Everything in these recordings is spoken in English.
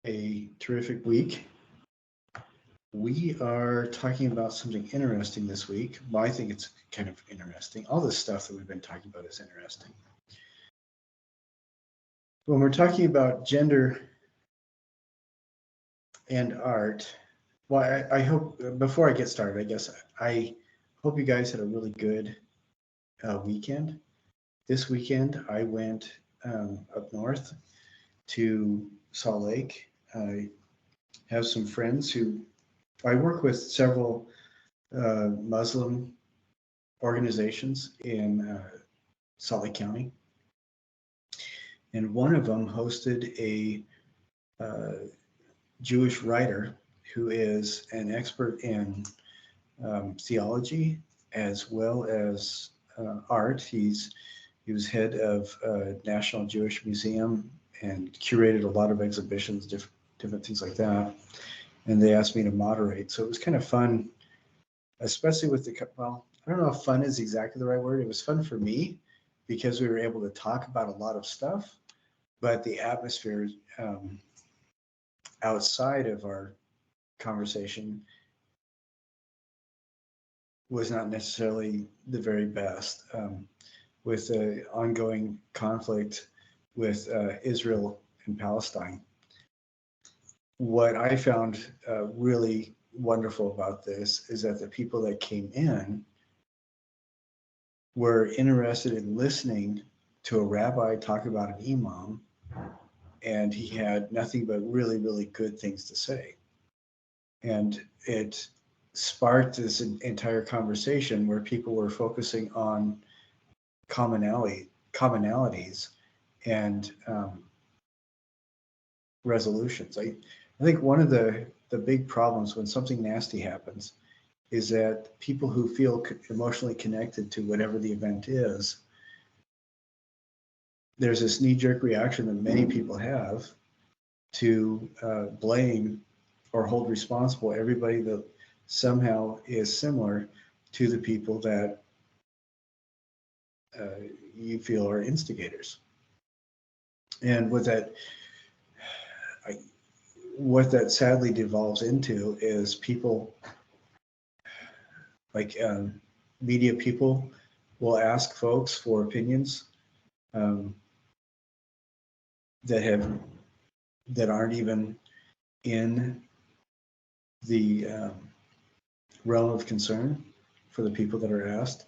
A terrific week. We are talking about something interesting this week. Well, I think it's kind of interesting. All this stuff that we've been talking about is interesting. When we're talking about gender and art, well, I hope before I get started, I guess I hope you guys had a really good weekend. This weekend, I went up north to Salt Lake. I have some friends who I work with several Muslim organizations in Salt Lake County, and one of them hosted a uh, Jewish writer who is an expert in theology as well as art. He was head of National Jewish Museum and curated a lot of exhibitions, different things like that. And they asked me to moderate, so it was kind of fun, especially with well, I don't know if fun is exactly the right word. It was fun for me because we were able to talk about a lot of stuff, but the atmosphere um, outside of our conversation was not necessarily the very best. With the ongoing conflict with Israel and Palestine, what I found really wonderful about this is that the people that came in were interested in listening to a rabbi talk about an imam, and he had nothing but really, really good things to say. And it sparked this entire conversation where people were focusing on commonalities, and resolutions. I think one of the big problems when something nasty happens is that people who feel emotionally connected to whatever the event is, there's this knee-jerk reaction that many people have to blame or hold responsible everybody that somehow is similar to the people that uh, you feel are instigators. And I, what that sadly devolves into is people like media people will ask folks for opinions um, that have that aren't even in the realm of concern for the people that are asked,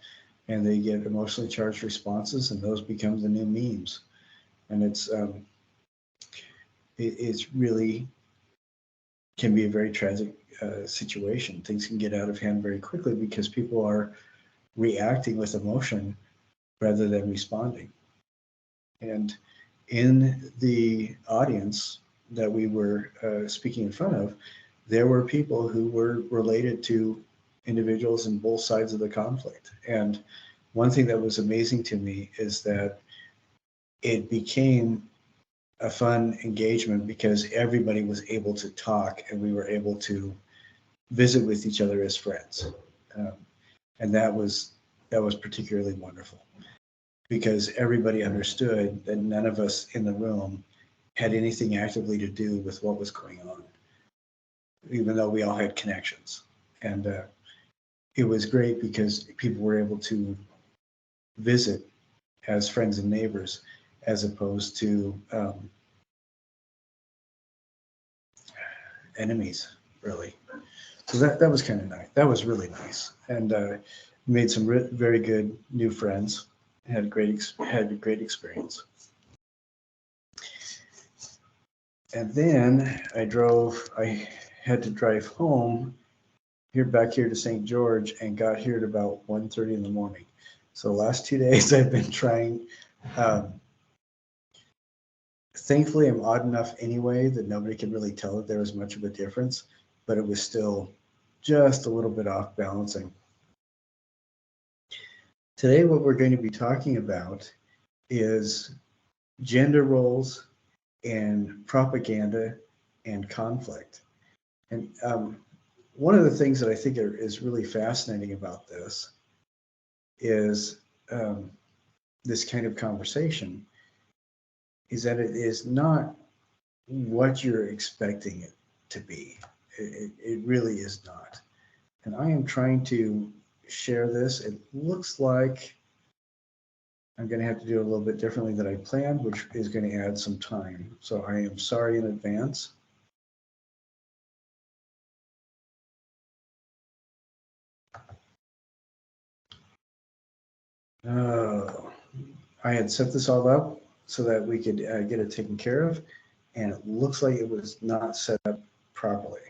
and they get emotionally charged responses, and those become the new memes. And it's really can be a very tragic situation. Things can get out of hand very quickly because people are reacting with emotion rather than responding. And in the audience that we were speaking in front of, there were people who were related to individuals in both sides of the conflict. And one thing that was amazing to me is that it became a fun engagement because everybody was able to talk and we were able to visit with each other as friends. Um, and that was particularly wonderful because everybody understood that none of us in the room had anything actively to do with what was going on, even though we all had connections. And it was great because people were able to visit as friends and neighbors as opposed to enemies, really. So that was kind of nice. That was really nice, and made some very good new friends. Had a great experience. And then I had to drive home back here to St. George and got here at about 1:30 in the morning. So the last 2 days I've been trying. Um, Thankfully, I'm odd enough anyway that nobody could really tell that there was much of a difference, but it was still just a little bit off balancing. Today, what we're going to be talking about is gender roles and propaganda and conflict. And one of the things that I think is really fascinating about this is this kind of conversation is that it is not what you're expecting it to be. It really is not. And I am trying to share this. It looks like I'm going to have to do it a little bit differently than I planned, which is going to add some time. So I am sorry in advance. I had set this all up so that we could get it taken care of, and it looks like it was not set up properly,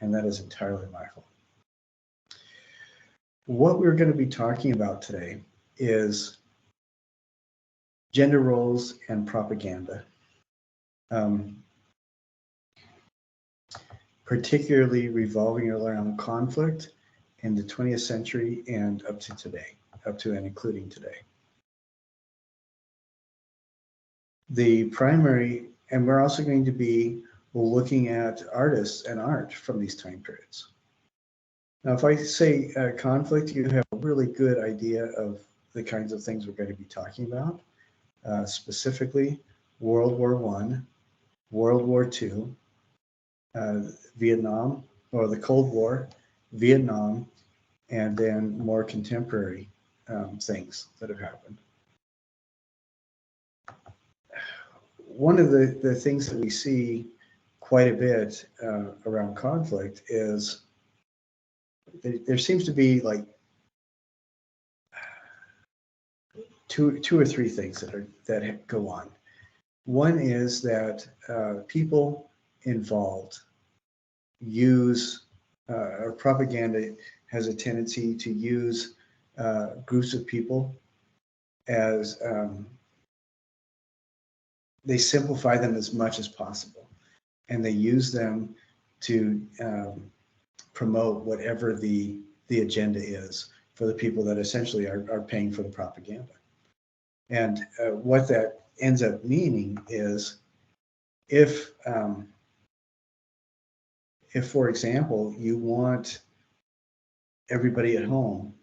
and that is entirely my fault. What we're going to be talking about today is gender roles and propaganda, particularly revolving around conflict in the 20th century and up to today, up to and including today. The primary, and we're also going to be looking at artists and art from these time periods. Now, if I say conflict, you have a really good idea of the kinds of things we're going to be talking about, specifically World War I, World War II, Vietnam, or the Cold War, Vietnam, and then more contemporary things that have happened. One of the things that we see quite a bit around conflict is there seems to be like two or three things that go on. One is that people involved use or propaganda has a tendency to use groups of people as they simplify them as much as possible, and they use them to promote whatever the agenda is for the people that essentially are paying for the propaganda. And what that ends up meaning is if, for example, you want everybody at home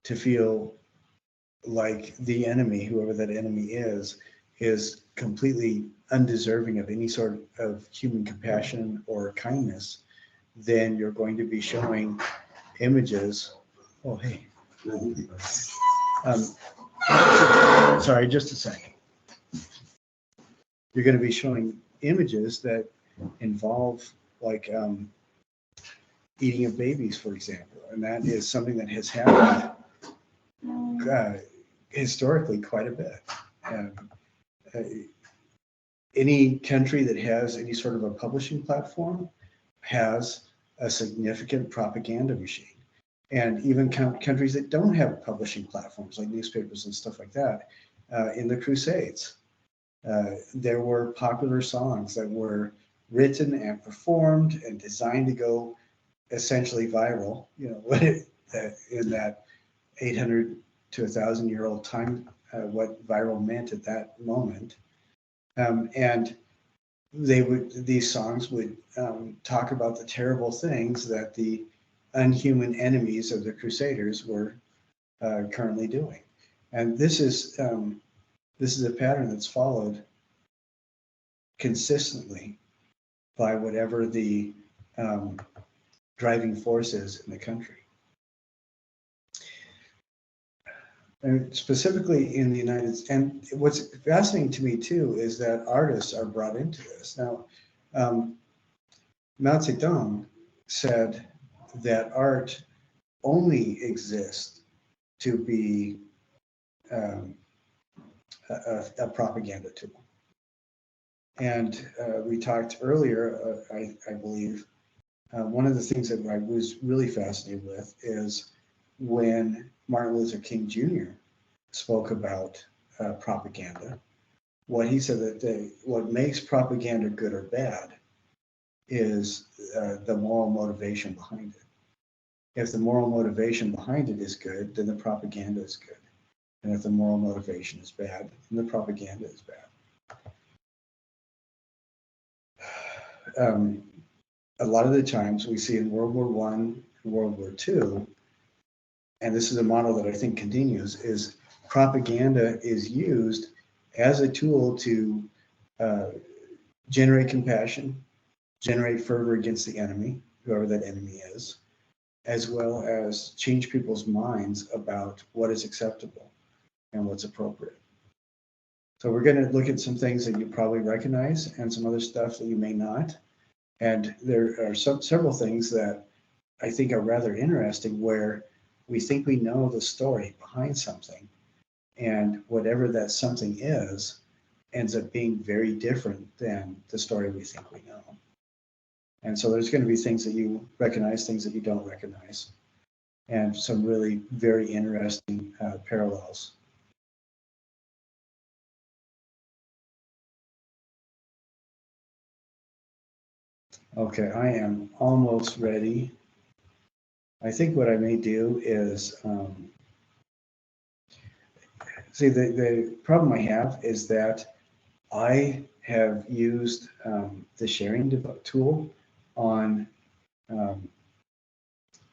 to feel like the enemy, whoever that enemy is completely undeserving of any sort of human compassion or kindness, then you're going to be showing images. Oh, hey. Sorry, just a second. You're going to be showing images that involve like eating of babies, for example, and that is something that has happened historically quite a bit. Any country that has any sort of a publishing platform has a significant propaganda machine. And even countries that don't have publishing platforms like newspapers and stuff like that, in the Crusades, there were popular songs that were written and performed and designed to go essentially viral, you know, in that 800 to 1,000-year-old time, what viral meant at that moment. And these songs would talk about the terrible things that the unhuman enemies of the Crusaders were currently doing. And this is a pattern that's followed consistently by whatever the driving force is in the country. And specifically in the United States, and what's fascinating to me too is that artists are brought into this. Now, Mao Zedong said that art only exists to be a propaganda tool. And we talked earlier, I believe, one of the things that I was really fascinated with is when Martin Luther King Jr. spoke about propaganda. What he said that what makes propaganda good or bad is the moral motivation behind it. If the moral motivation behind it is good, then the propaganda is good. And if the moral motivation is bad, then the propaganda is bad. A lot of the times we see in World War I and World War II, and this is a model that I think continues, is propaganda is used as a tool to generate compassion, generate fervor against the enemy, whoever that enemy is, as well as change people's minds about what is acceptable and what's appropriate. So we're going to look at some things that you probably recognize and some other stuff that you may not. And there are several things that I think are rather interesting where we think we know the story behind something, and whatever that something is ends up being very different than the story we think we know. And so there's going to be things that you recognize, things that you don't recognize, and some really very interesting parallels. Okay, I am almost ready. I think what I may do is, see, the problem I have is that I have used the sharing tool on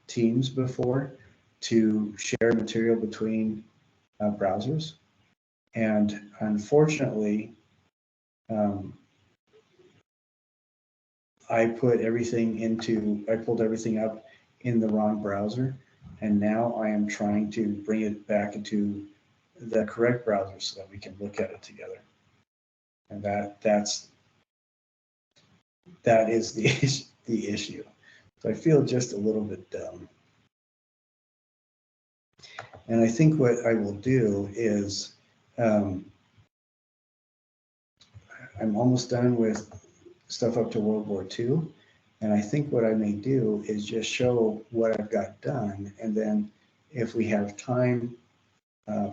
Teams before to share material between browsers. And unfortunately, I pulled everything up in the wrong browser. And now I am trying to bring it back into the correct browser so that we can look at it together. And that is the issue. So I feel just a little bit dumb. And I think what I will do is, I'm almost done with stuff up to World War II. And I think what I may do is just show what I've got done. And then if we have time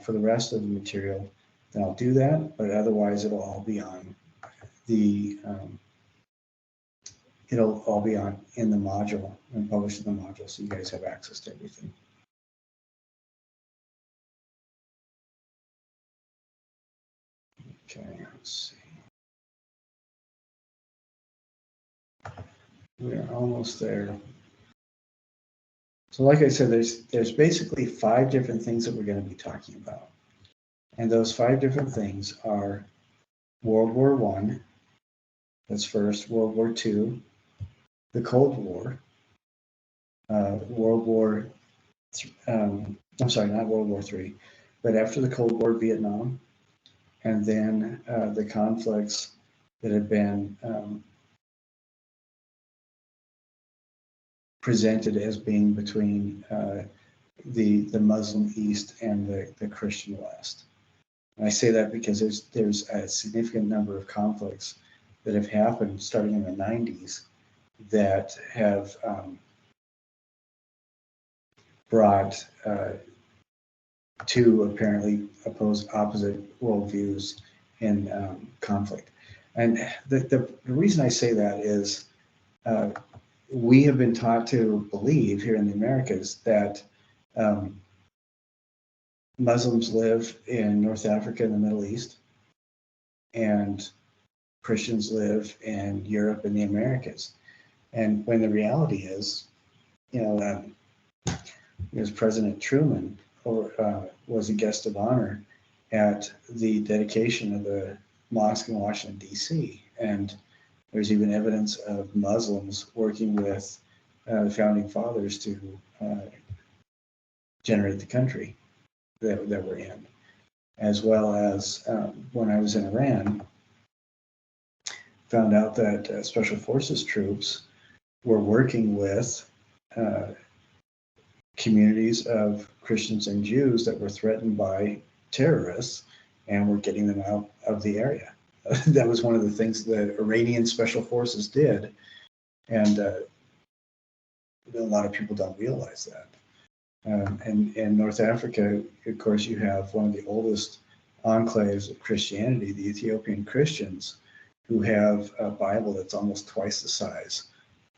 for the rest of the material, then I'll do that. But otherwise, it'll all be on the, in the module and published in the module, so you guys have access to everything. Okay, let's see. We're almost there. So like I said, there's basically 5 different things that we're going to be talking about. And those 5 different things are World War I, that's first, World War II, the Cold War, I'm sorry, not World War III, but after the Cold War, Vietnam, and then the conflicts that have been presented as being between the Muslim East and the Christian West. And I say that because there's a significant number of conflicts that have happened starting in the 90s that have brought two apparently opposite worldviews in conflict. And the reason I say that is we have been taught to believe here in the Americas that Muslims live in North Africa and the Middle East, and Christians live in Europe and the Americas. And when the reality is, as President Truman was a guest of honor at the dedication of the mosque in Washington, D.C. And there's even evidence of Muslims working with the founding fathers to generate the country that we're in. As well as when I was in Iran, found out that Special Forces troops were working with communities of Christians and Jews that were threatened by terrorists, and were getting them out of the area. That was one of the things the Iranian Special Forces did, and a lot of people don't realize that. And in North Africa, of course, you have one of the oldest enclaves of Christianity, the Ethiopian Christians, who have a Bible that's almost twice the size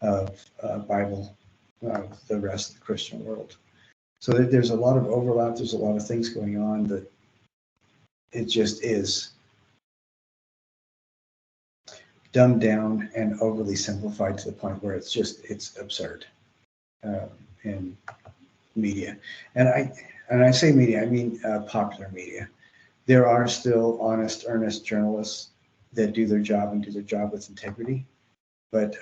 of Bible of the rest of the Christian world. So there's a lot of overlap. There's a lot of things going on that it just is dumbed down and overly simplified to the point where it's absurd in media. And I say media, I mean popular media. There are still honest, earnest journalists that do their job and do their job with integrity. But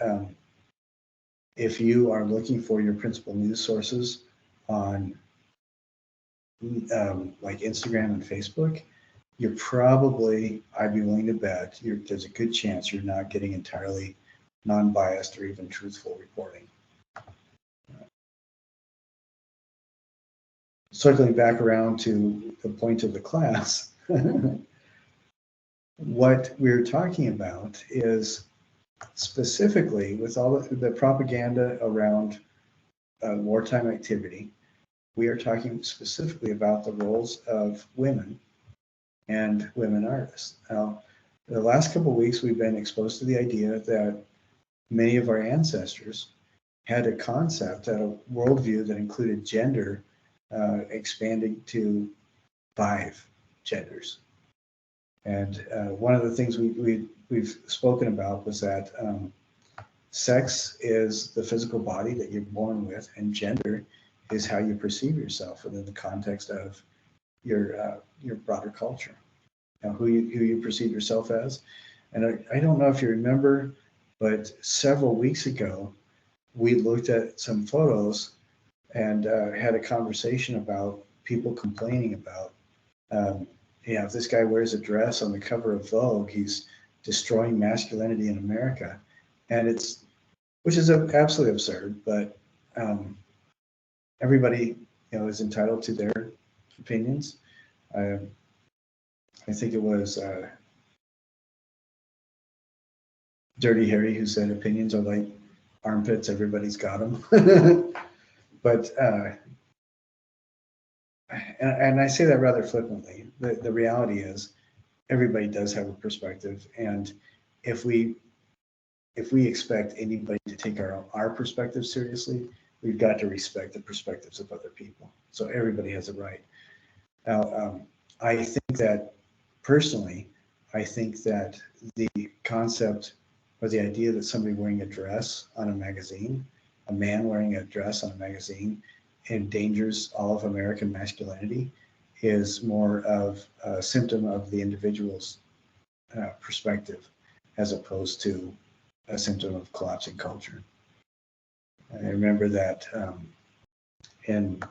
if you are looking for your principal news sources on like Instagram and Facebook, you're probably, I'd be willing to bet, there's a good chance you're not getting entirely non-biased or even truthful reporting. Circling back around to the point of the class, what we're talking about is specifically with all the propaganda around wartime activity, we are talking specifically about the roles of women and women artists. Now, the last couple of weeks, we've been exposed to the idea that many of our ancestors had a concept, a worldview that included gender expanding to 5 genders. And one of the things we've spoken about was that sex is the physical body that you're born with, and gender is how you perceive yourself within the context of your broader culture. Now, who you perceive yourself as. And I don't know if you remember, but several weeks ago, we looked at some photos and had a conversation about people complaining about, if this guy wears a dress on the cover of Vogue, he's destroying masculinity in America. And which is absolutely absurd, but everybody, is entitled to their opinions. I think it was Dirty Harry who said opinions are like armpits, everybody's got them. But, and I say that rather flippantly. The reality is everybody does have a perspective. And if we expect anybody to take our perspective seriously, we've got to respect the perspectives of other people. So everybody has a right. Now, I think that personally, I think that the concept or the idea that somebody wearing a dress on a magazine, a man wearing a dress on a magazine, endangers all of American masculinity is more of a symptom of the individual's perspective as opposed to a symptom of collapsing culture. I remember that in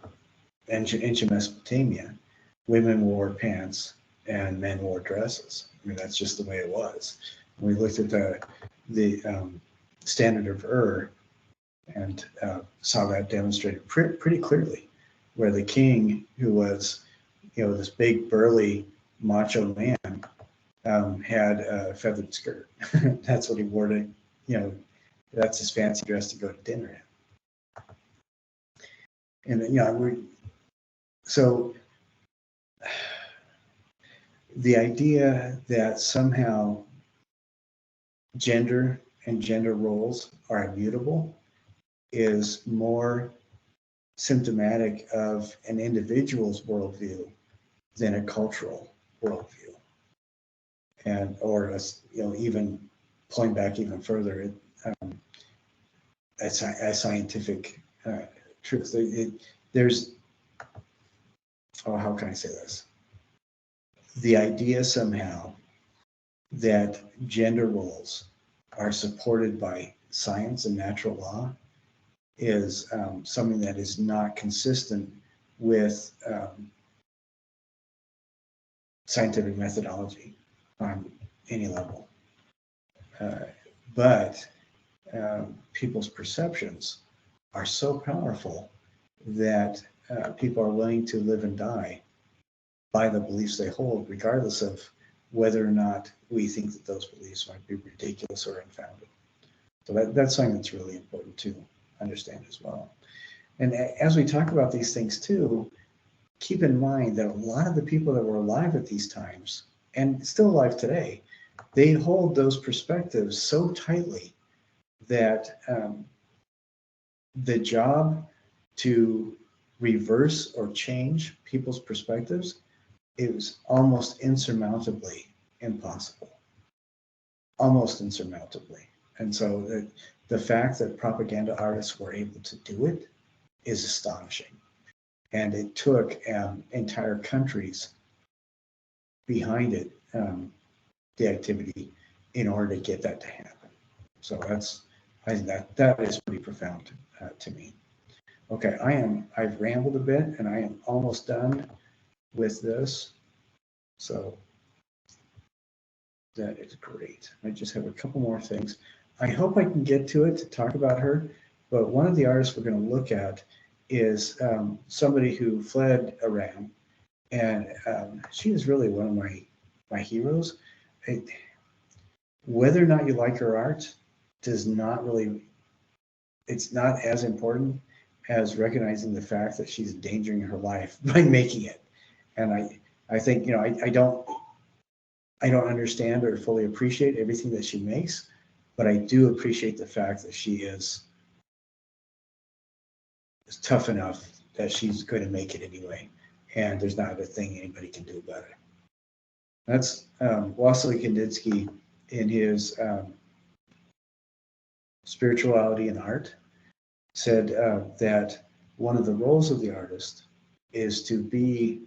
ancient Mesopotamia, women wore pants and men wore dresses. I mean, that's just the way it was. We looked at the standard of and saw that demonstrated pretty clearly, where the king, who was, this big burly macho man, had a feathered skirt. That's what he wore to, that's his fancy dress to go to dinner in. And so the idea that somehow gender and gender roles are immutable is more symptomatic of an individual's worldview than a cultural worldview. And, or, even pulling back even further, a scientific truth. There's, how can I say this? The idea somehow that gender roles are supported by science and natural law is something that is not consistent with scientific methodology on any level. But people's perceptions are so powerful that people are willing to live and die by the beliefs they hold, regardless of whether or not we think that those beliefs might be ridiculous or unfounded. So that's something that's really important to understand as well. And as we talk about these things too, keep in mind that a lot of the people that were alive at these times, and still alive today, they hold those perspectives so tightly that the job to reverse or change people's perspectives is almost insurmountably impossible. Almost insurmountably. And so the fact that propaganda artists were able to do it is astonishing. And it took entire countries behind it, the activity, in order to get that to happen. So I think that is pretty profound to me. Okay, I've rambled a bit and I am almost done with this. So that is great. I just have a couple more things. I hope I can get to it to talk about her, but one of the artists we're going to look at is somebody who fled Iran, and she is really one of my heroes. Whether or not you like her art does not really, it's not as important as recognizing the fact that she's endangering her life by making it. And I think, I don't understand or fully appreciate everything that she makes, but I do appreciate the fact that she is tough enough that she's going to make it anyway. And there's not a thing anybody can do about it. That's Wassily Kandinsky in his Spirituality and Art said that one of the roles of the artist is to be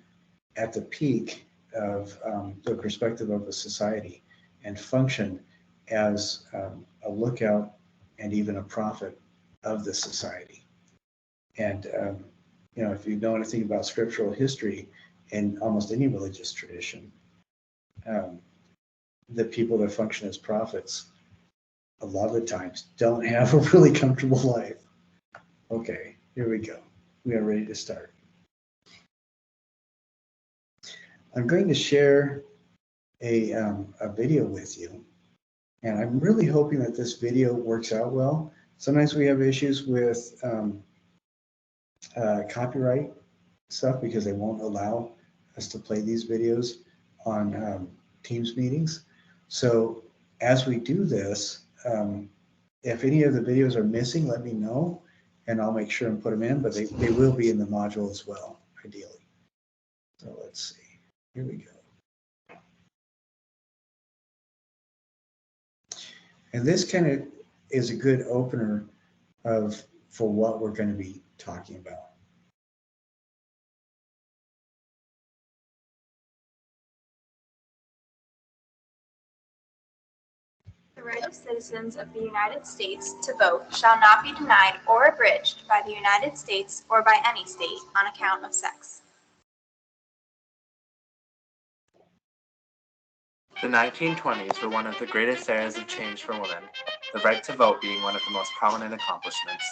at the peak of the perspective of a society and function as a lookout and even a prophet of the society. And if you know anything about scriptural history in almost any religious tradition, the people that function as prophets a lot of the times don't have a really comfortable life. Okay, here we go. We are ready to start. I'm going to share a video with you, and I'm really hoping that this video works out well. Sometimes we have issues with copyright stuff because they won't allow us to play these videos on Teams meetings. So as we do this, if any of the videos are missing, let me know, and I'll make sure and put them in, but they will be in the module as well, ideally. So let's see. Here we go. And this kind of is a good opener for what we're going to be talking about. The right of citizens of the United States to vote shall not be denied or abridged by the United States or by any state on account of sex. The 1920s were one of the greatest eras of change for women, the right to vote being one of the most prominent accomplishments.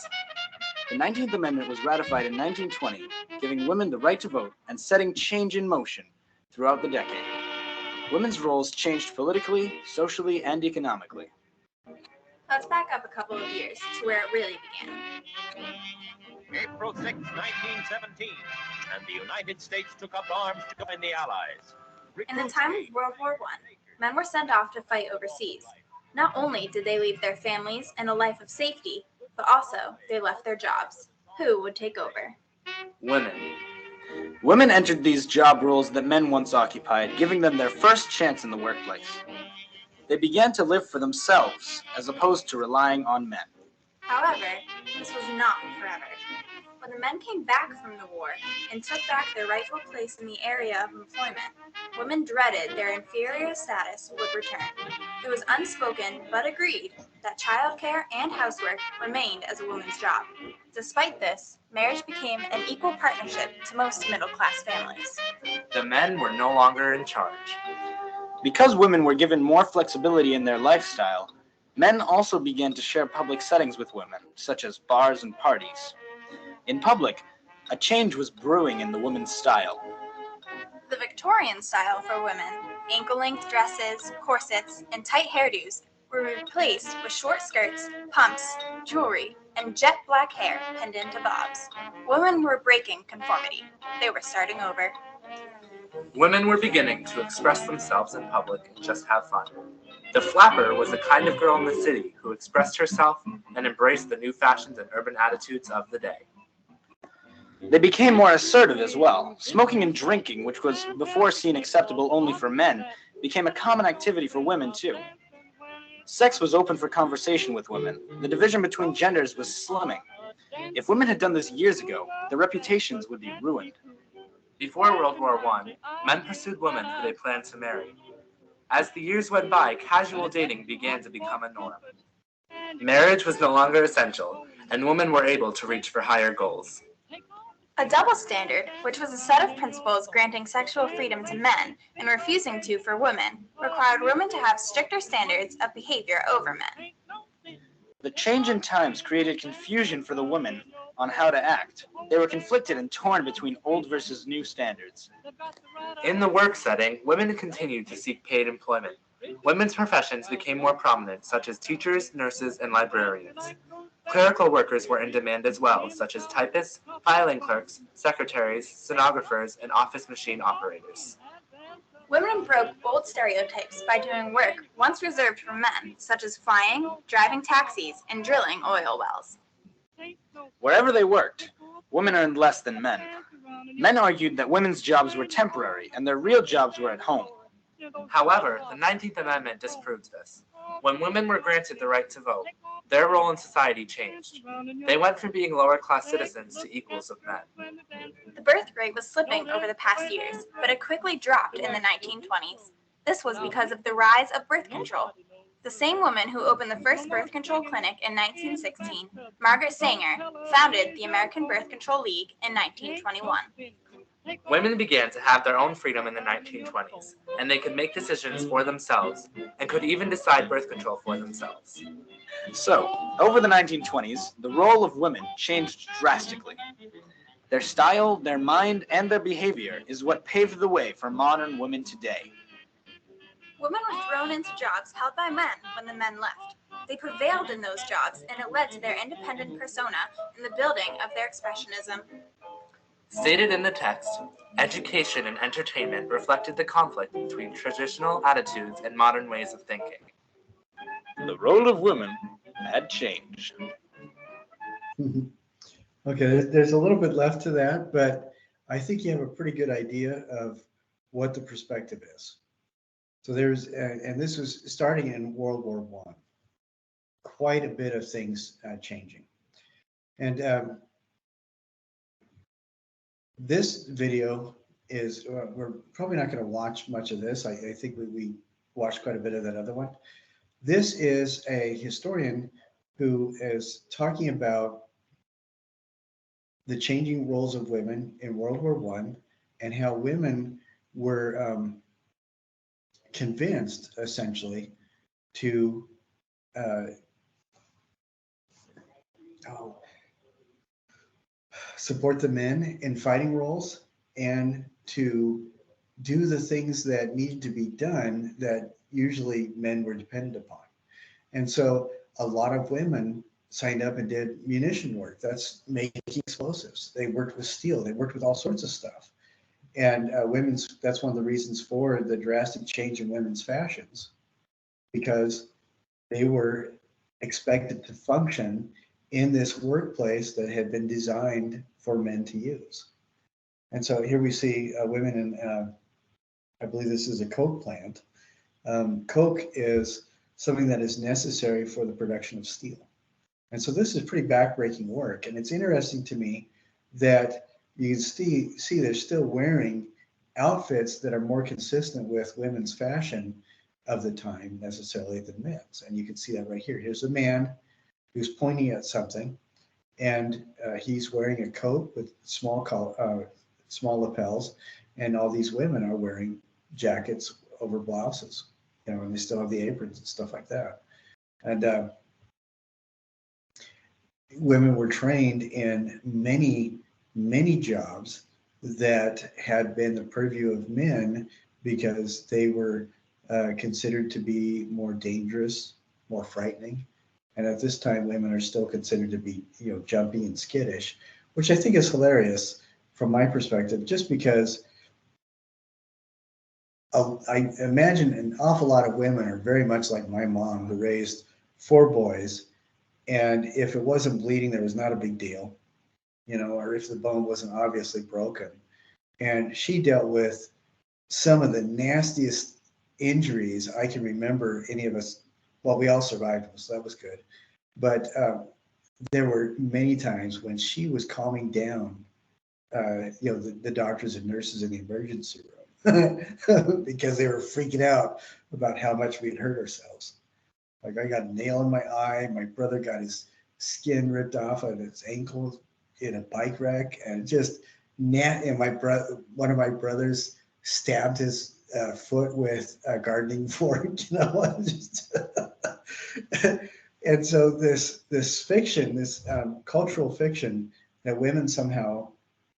The 19th Amendment was ratified in 1920, giving women the right to vote and setting change in motion throughout the decade. Women's roles changed politically, socially, and economically. Let's back up a couple of years to where it really began. April 6, 1917, and the United States took up arms to join the Allies. In the time of World War I, men were sent off to fight overseas. Not only did they leave their families and a life of safety, but also they left their jobs. Who would take over? Women. Women entered these job roles that men once occupied, giving them their first chance in the workplace. They began to live for themselves, as opposed to relying on men. However, this was not forever. When the men came back from the war and took back their rightful place in the area of employment, women dreaded their inferior status would return. It was unspoken but agreed that childcare and housework remained as a woman's job. Despite this, marriage became an equal partnership to most middle-class families. The men were no longer in charge. Because women were given more flexibility in their lifestyle, men also began to share public settings with women, such as bars and parties. In public, a change was brewing in the women's style. The Victorian style for women, ankle-length dresses, corsets, and tight hairdos, were replaced with short skirts, pumps, jewelry, and jet black hair pinned into bobs. Women were breaking conformity. They were starting over. Women were beginning to express themselves in public and just have fun. The flapper was the kind of girl in the city who expressed herself and embraced the new fashions and urban attitudes of the day. They became more assertive as well. Smoking and drinking, which was before seen acceptable only for men, became a common activity for women too. Sex was open for conversation with women. The division between genders was slimming. If women had done this years ago, their reputations would be ruined. Before World War I, men pursued women who they planned to marry. As the years went by, casual dating began to become a norm. Marriage was no longer essential, and women were able to reach for higher goals. A double standard, which was a set of principles granting sexual freedom to men and refusing to for women, required women to have stricter standards of behavior over men. The change in times created confusion for the women on how to act. They were conflicted and torn between old versus new standards. In the work setting, women continued to seek paid employment. Women's professions became more prominent, such as teachers, nurses, and librarians. Clerical workers were in demand as well, such as typists, filing clerks, secretaries, stenographers, and office machine operators. Women broke old stereotypes by doing work once reserved for men, such as flying, driving taxis, and drilling oil wells. Wherever they worked, women earned less than men. Men argued that women's jobs were temporary and their real jobs were at home. However, the 19th Amendment disproved this. When women were granted the right to vote, their role in society changed. They went from being lower-class citizens to equals of men. The birth rate was slipping over the past years, but it quickly dropped in the 1920s. This was because of the rise of birth control. The same woman who opened the first birth control clinic in 1916, Margaret Sanger, founded the American Birth Control League in 1921. Women began to have their own freedom in the 1920s, and they could make decisions for themselves, and could even decide birth control for themselves. So, over the 1920s, the role of women changed drastically. Their style, their mind, and their behavior is what paved the way for modern women today. Women were thrown into jobs held by men when the men left. They prevailed in those jobs, and it led to their independent persona and the building of their expressionism. Stated in the text, education and entertainment reflected the conflict between traditional attitudes and modern ways of thinking. The role of women had changed. Okay, there's a little bit left to that, but I think you have a pretty good idea of what the perspective is. So there's, and this was starting in World War I, quite a bit of things changing. And this video is, we're probably not going to watch much of this. I think we watched quite a bit of that other one. This is a historian who is talking about the changing roles of women in World War I and how women were convinced, essentially, to support the men in fighting roles and to do the things that needed to be done that usually men were dependent upon. And so a lot of women signed up and did munition work. That's making explosives. They worked with steel. They worked with all sorts of stuff. And that's one of the reasons for the drastic change in women's fashions, because they were expected to function in this workplace that had been designed for men to use. And so here we see women in, I believe this is a coke plant. Coke is something that is necessary for the production of steel. And so this is pretty backbreaking work. And it's interesting to me that you can see they're still wearing outfits that are more consistent with women's fashion of the time necessarily than men's. And you can see that right here. Here's a man who's pointing at something, and he's wearing a coat with small lapels, and all these women are wearing jackets over blouses, and they still have the aprons and stuff like that. And women were trained in many jobs that had been the purview of men because they were considered to be more dangerous, more frightening. And at this time, women are still considered to be, jumpy and skittish, which I think is hilarious from my perspective, just because I imagine an awful lot of women are very much like my mom, who raised 4 boys. And if it wasn't bleeding, there was not a big deal, or if the bone wasn't obviously broken. And she dealt with some of the nastiest injuries I can remember any of us. Well, we all survived them, so that was good. But there were many times when she was calming down, the doctors and nurses in the emergency room because they were freaking out about how much we'd hurt ourselves. Like I got a nail in my eye, my brother got his skin ripped off of his ankle in a bike wreck, and just and one of my brothers stabbed his foot with a gardening fork, you know. And so this fiction, this cultural fiction that women somehow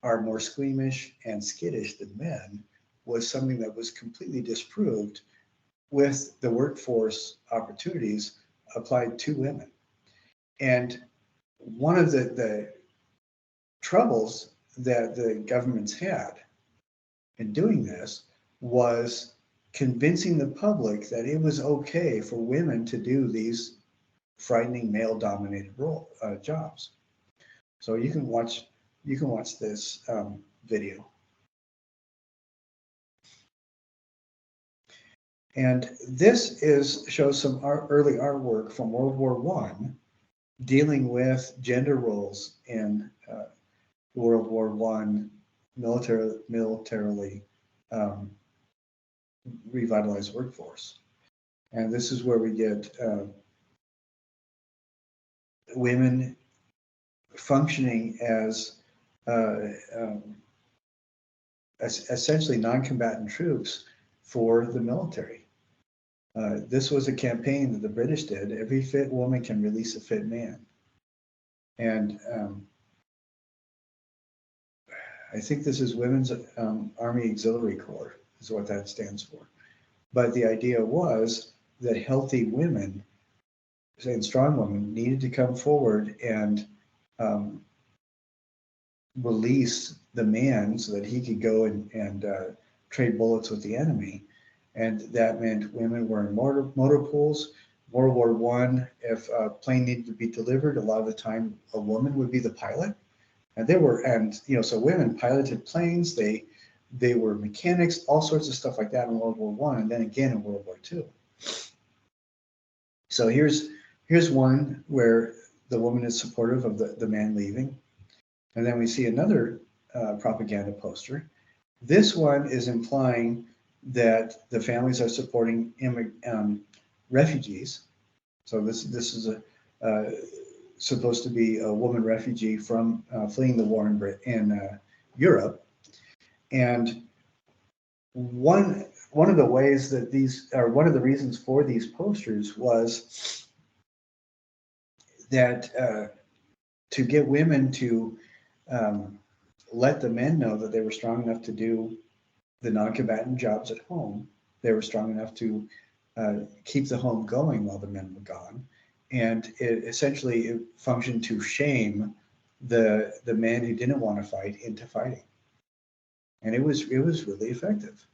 are more squeamish and skittish than men, was something that was completely disproved with the workforce opportunities applied to women. And one of the troubles that the governments had in doing this was convincing the public that it was okay for women to do these frightening male-dominated jobs. So you can watch this video. And this shows some early artwork from World War I dealing with gender roles in World War I militarily revitalized workforce. And this is where we get women functioning as essentially non-combatant troops for the military. This was a campaign that the British did. Every fit woman can release a fit man. And I think this is Women's Army Auxiliary Corps is what that stands for. But the idea was that healthy women and strong women needed to come forward and release the man so that he could go and trade bullets with the enemy. And that meant women were in motor pools. World War I, if a plane needed to be delivered, a lot of the time a woman would be the pilot. And so women piloted planes, they were mechanics, all sorts of stuff like that in World War I, and then again in World War II. So here's one where the woman is supportive of the man leaving. And then we see another propaganda poster. This one is implying that the families are supporting refugees. So this is supposed to be a woman refugee from fleeing the war in Europe. And one of the ways that one of the reasons for these posters was that to get women to let the men know that they were strong enough to do the non-combatant jobs at home. They were strong enough to keep the home going while the men were gone. And it functioned to shame the men who didn't want to fight into fighting. And it was really effective.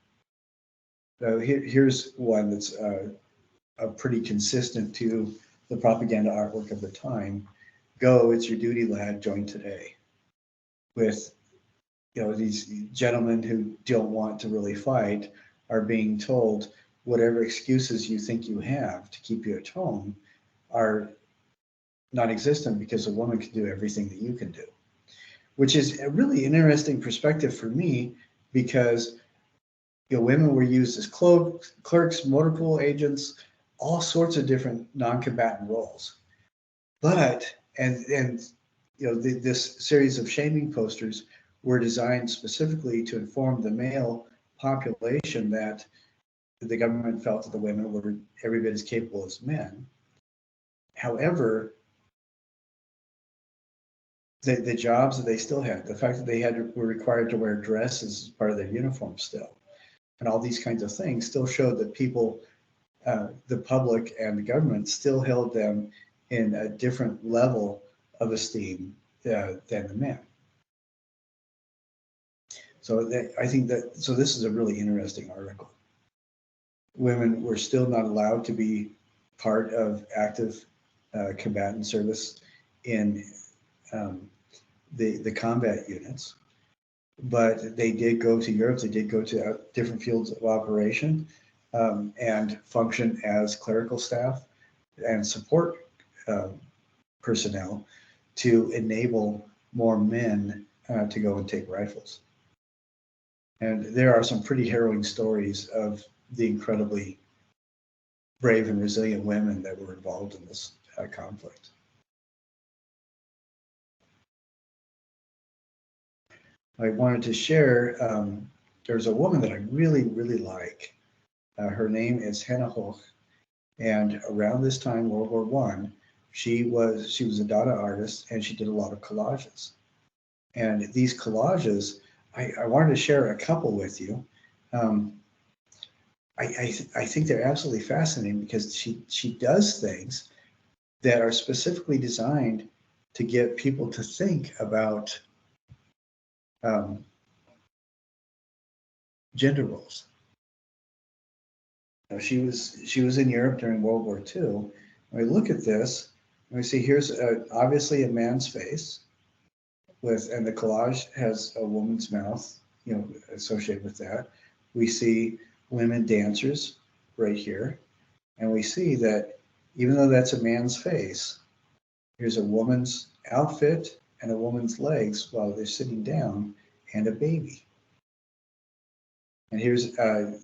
So here's one that's pretty consistent to the propaganda artwork of the time. Go, it's your duty, lad, join today. With these gentlemen who don't want to really fight are being told whatever excuses you think you have to keep you at home are non-existent because a woman can do everything that you can do, which is a really interesting perspective for me because women were used as clerks, motor pool agents, all sorts of different non-combatant roles. But this series of shaming posters were designed specifically to inform the male population that the government felt that the women were every bit as capable as men. However, the jobs that they still had, the fact that they were required to wear dresses as part of their uniform still, and all these kinds of things still showed that people, the public and the government still held them in a different level of esteem than the men. So I think so this is a really interesting article. Women were still not allowed to be part of active combatant service in the combat units, but they did go to Europe, they did go to different fields of operation and function as clerical staff and support personnel to enable more men to go and take rifles. And there are some pretty harrowing stories of the incredibly brave and resilient women that were involved in this conflict. I wanted to share, there's a woman that I really, really like. Her name is Hannah Hoch, and around this time, World War I, she was a Dada artist, and she did a lot of collages. And these collages, I wanted to share a couple with you. I think they're absolutely fascinating because she does things that are specifically designed to get people to think about gender roles. She was in Europe during World War II. When we look at this, we see here's obviously a man's face and the collage has a woman's mouth, associated with that. We see women dancers right here, and we see that even though that's a man's face, here's a woman's outfit and a woman's legs while they're sitting down, and a baby. And here's a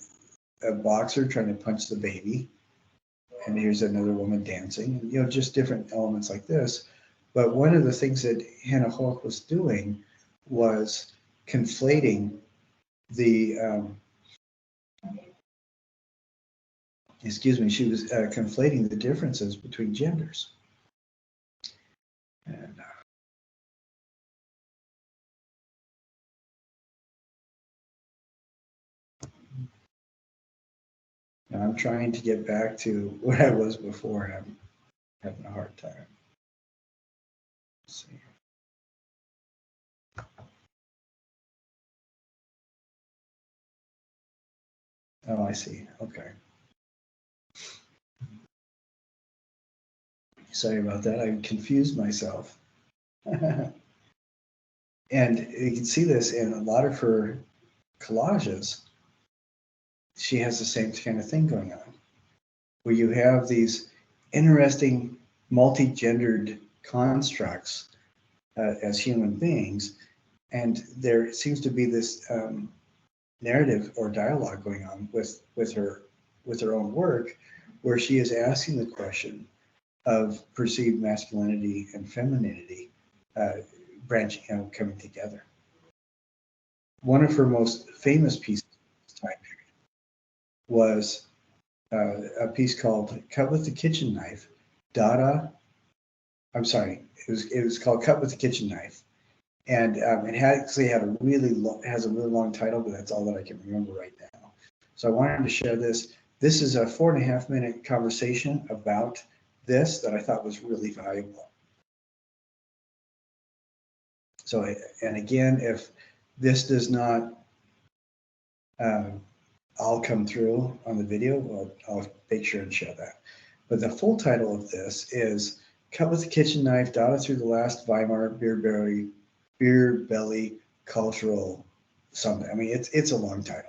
boxer trying to punch the baby, and here's another woman dancing, just different elements like this. But one of the things that Hannah Hoch was doing was conflating the she was conflating the differences between genders. And I'm trying to get back to what I was before, and I'm having a hard time. Let's see. Oh, I see. Okay. Sorry about that. I confused myself. And you can see this in a lot of her collages. She has the same kind of thing going on, where you have these interesting multi-gendered constructs as human beings, and there seems to be this narrative or dialogue going on with her own work, where she is asking the question of perceived masculinity and femininity branching, coming together. One of her most famous pieces of this time period was a piece called "Cut with the Kitchen Knife." It was called "Cut with the Kitchen Knife," and it actually has a really long title, but that's all that I can remember right now. So I wanted to share this. This is a 4.5-minute conversation about this that I thought was really valuable. So, and again, if this does not all come through on the video, I'll make sure and share that. But the full title of this is "Cut with the Kitchen Knife, Dada Through the Last Weimar Beer Belly Cultural Something." I mean, it's a long title.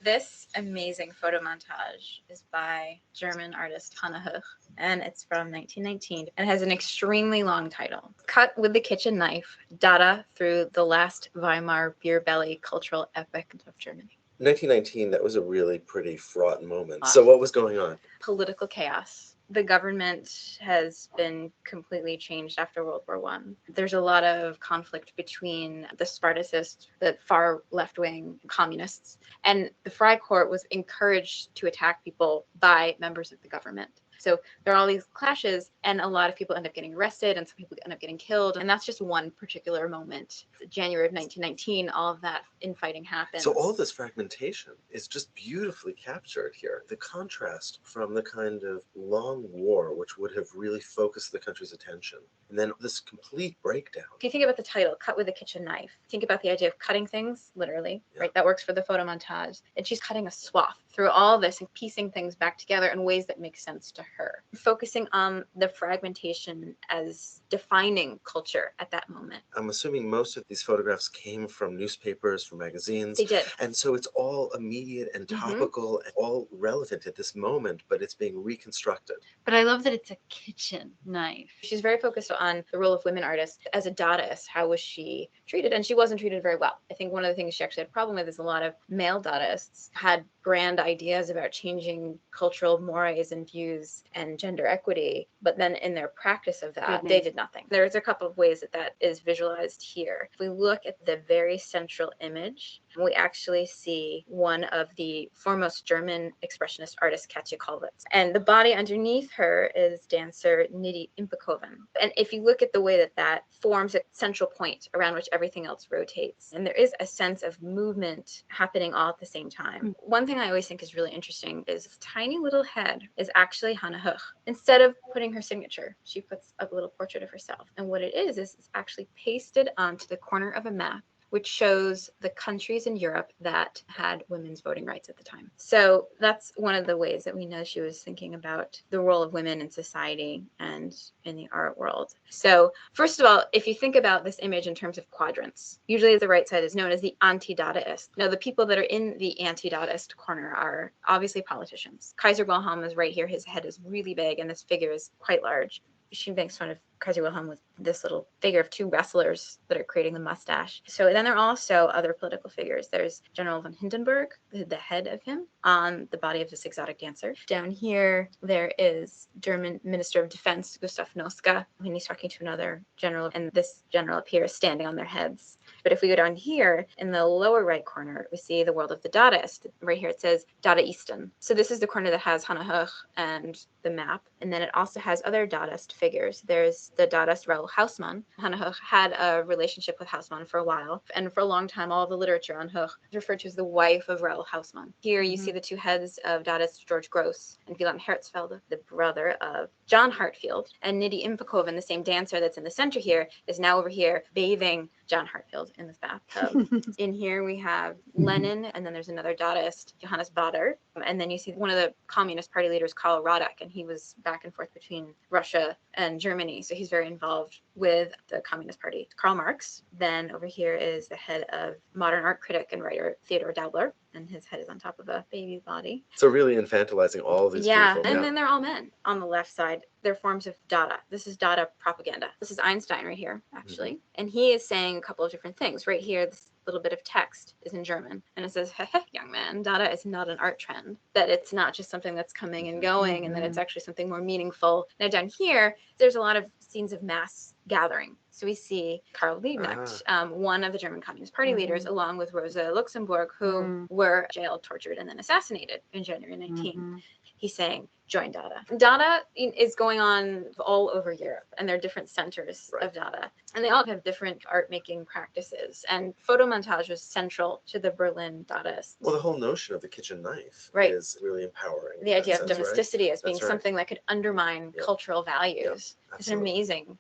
This amazing photo montage is by German artist Hannah Hoch, and it's from 1919 and has an extremely long title. "Cut with the Kitchen Knife, Dada Through the Last Weimar Beer Belly Cultural Epic of Germany." 1919, that was a really pretty fraught moment. So what was going on? Political chaos. The government has been completely changed after World War I. There's a lot of conflict between the Spartacists, the far left-wing communists, and the Freikorps was encouraged to attack people by members of the government. So there are all these clashes, and a lot of people end up getting arrested, and some people end up getting killed. And that's just one particular moment. January of 1919, all of that infighting happens. So all this fragmentation is just beautifully captured here. The contrast from the kind of long war, which would have really focused the country's attention, and then this complete breakdown. If you think about the title, "Cut with a Kitchen Knife," think about the idea of cutting things, literally, right? That works for the photo montage. And she's cutting a swath through all this and piecing things back together in ways that make sense to her, focusing on the fragmentation as defining culture at that moment. I'm assuming most of these photographs came from newspapers, from magazines. They did. And so it's all immediate and topical and all relevant at this moment, but it's being reconstructed. But I love that it's a kitchen knife. She's very focused on the role of women artists. As a Dadaist, how was she treated? And she wasn't treated very well. I think one of the things she actually had a problem with is a lot of male Dadaists had grand ideas about changing cultural mores and views and gender equity, but then in their practice of that, they did nothing. There's a couple of ways that that is visualized here. If we look at the very central image, we actually see one of the foremost German expressionist artists, Katja Kollwitz. And the body underneath her is dancer Nidhi Impekoven. And if you look at the way that that forms a central point around which everything else rotates, and there is a sense of movement happening all at the same time. One thing I always think is really interesting is this tiny little head is actually Hannah Höch. Instead of putting her signature, she puts a little portrait of herself. And what it is it's actually pasted onto the corner of a map, which shows the countries in Europe that had women's voting rights at the time. So that's one of the ways that we know she was thinking about the role of women in society and in the art world. So first of all, if you think about this image in terms of quadrants, usually the right side is known as the anti-Dadaist. Now, the people that are in the anti-Dadaist corner are obviously politicians. Kaiser Wilhelm is right here. His head is really big, and this figure is quite large. She makes fun of Kaiser Wilhelm with this little figure of two wrestlers that are creating the mustache. So then there are also other political figures. There's General von Hindenburg, the head of him, on the body of this exotic dancer. Down here, there is German Minister of Defense, Gustav Noska, when he's talking to another general, and this general appears standing on their heads. But if we go down here, in the lower right corner, we see the world of the Dadaist. Right here it says Dadaisten. So this is the corner that has Hannah Höch and the map. And then it also has other Dadaist figures. There's the Dadaist Raoul Hausmann. Hannah Höch had a relationship with Hausmann for a while. And for a long time, all the literature on Höch is referred to as the wife of Raoul Hausmann. Here you see the two heads of Dadaist George Gross and Wieland Herzfeld, the brother of John Hartfield. And Nidhi Impekoven, the same dancer that's in the center here, is now over here bathing John Hartfield in this bathtub. In here we have Lenin, and then there's another Dadaist, Johannes Bader. And then you see one of the Communist Party leaders, Karl Radek, and he was back and forth between Russia and Germany. So he's very involved with the Communist Party. Karl Marx. Then over here is the head of modern art critic and writer Theodor Daubler, and his head is on top of a baby's body. So really infantilizing all these people. And then they're all men. On the left side, they're forms of Dada. This is Dada propaganda. This is Einstein right here, actually. And he is saying a couple of different things. Right here, this little bit of text is in German, and it says, "Hey, young man, Dada is not an art trend. That it's not just something that's coming and going, and that it's actually something more meaningful." Now down here, there's a lot of scenes of mass gathering. So we see Karl Liebknecht, one of the German Communist Party leaders, along with Rosa Luxemburg, who were jailed, tortured, and then assassinated in January 19. He's saying, join Dada. Dada is going on all over Europe, and there are different centers of Dada. And they all have different art-making practices. And photo montage was central to the Berlin Dadaists. Well, the whole notion of the kitchen knife is really empowering. The idea of domesticity as being something that could undermine cultural values. It's amazing.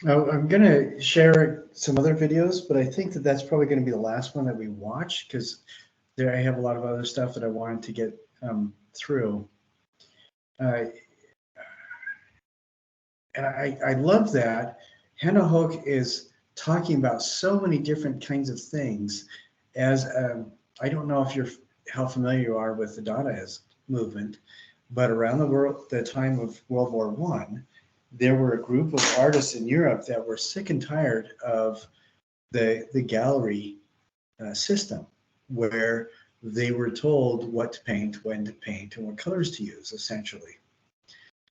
I'm going to share some other videos, but I think that that's probably going to be the last one that we watch, because there I have a lot of other stuff that I wanted to get through. And I love that Hannah Höch is talking about so many different kinds of things. As I don't know if how familiar you are with the Dadaist movement, but around the world, the time of World War I, there were a group of artists in Europe that were sick and tired of the gallery system, where they were told what to paint, when to paint, and what colors to use, essentially.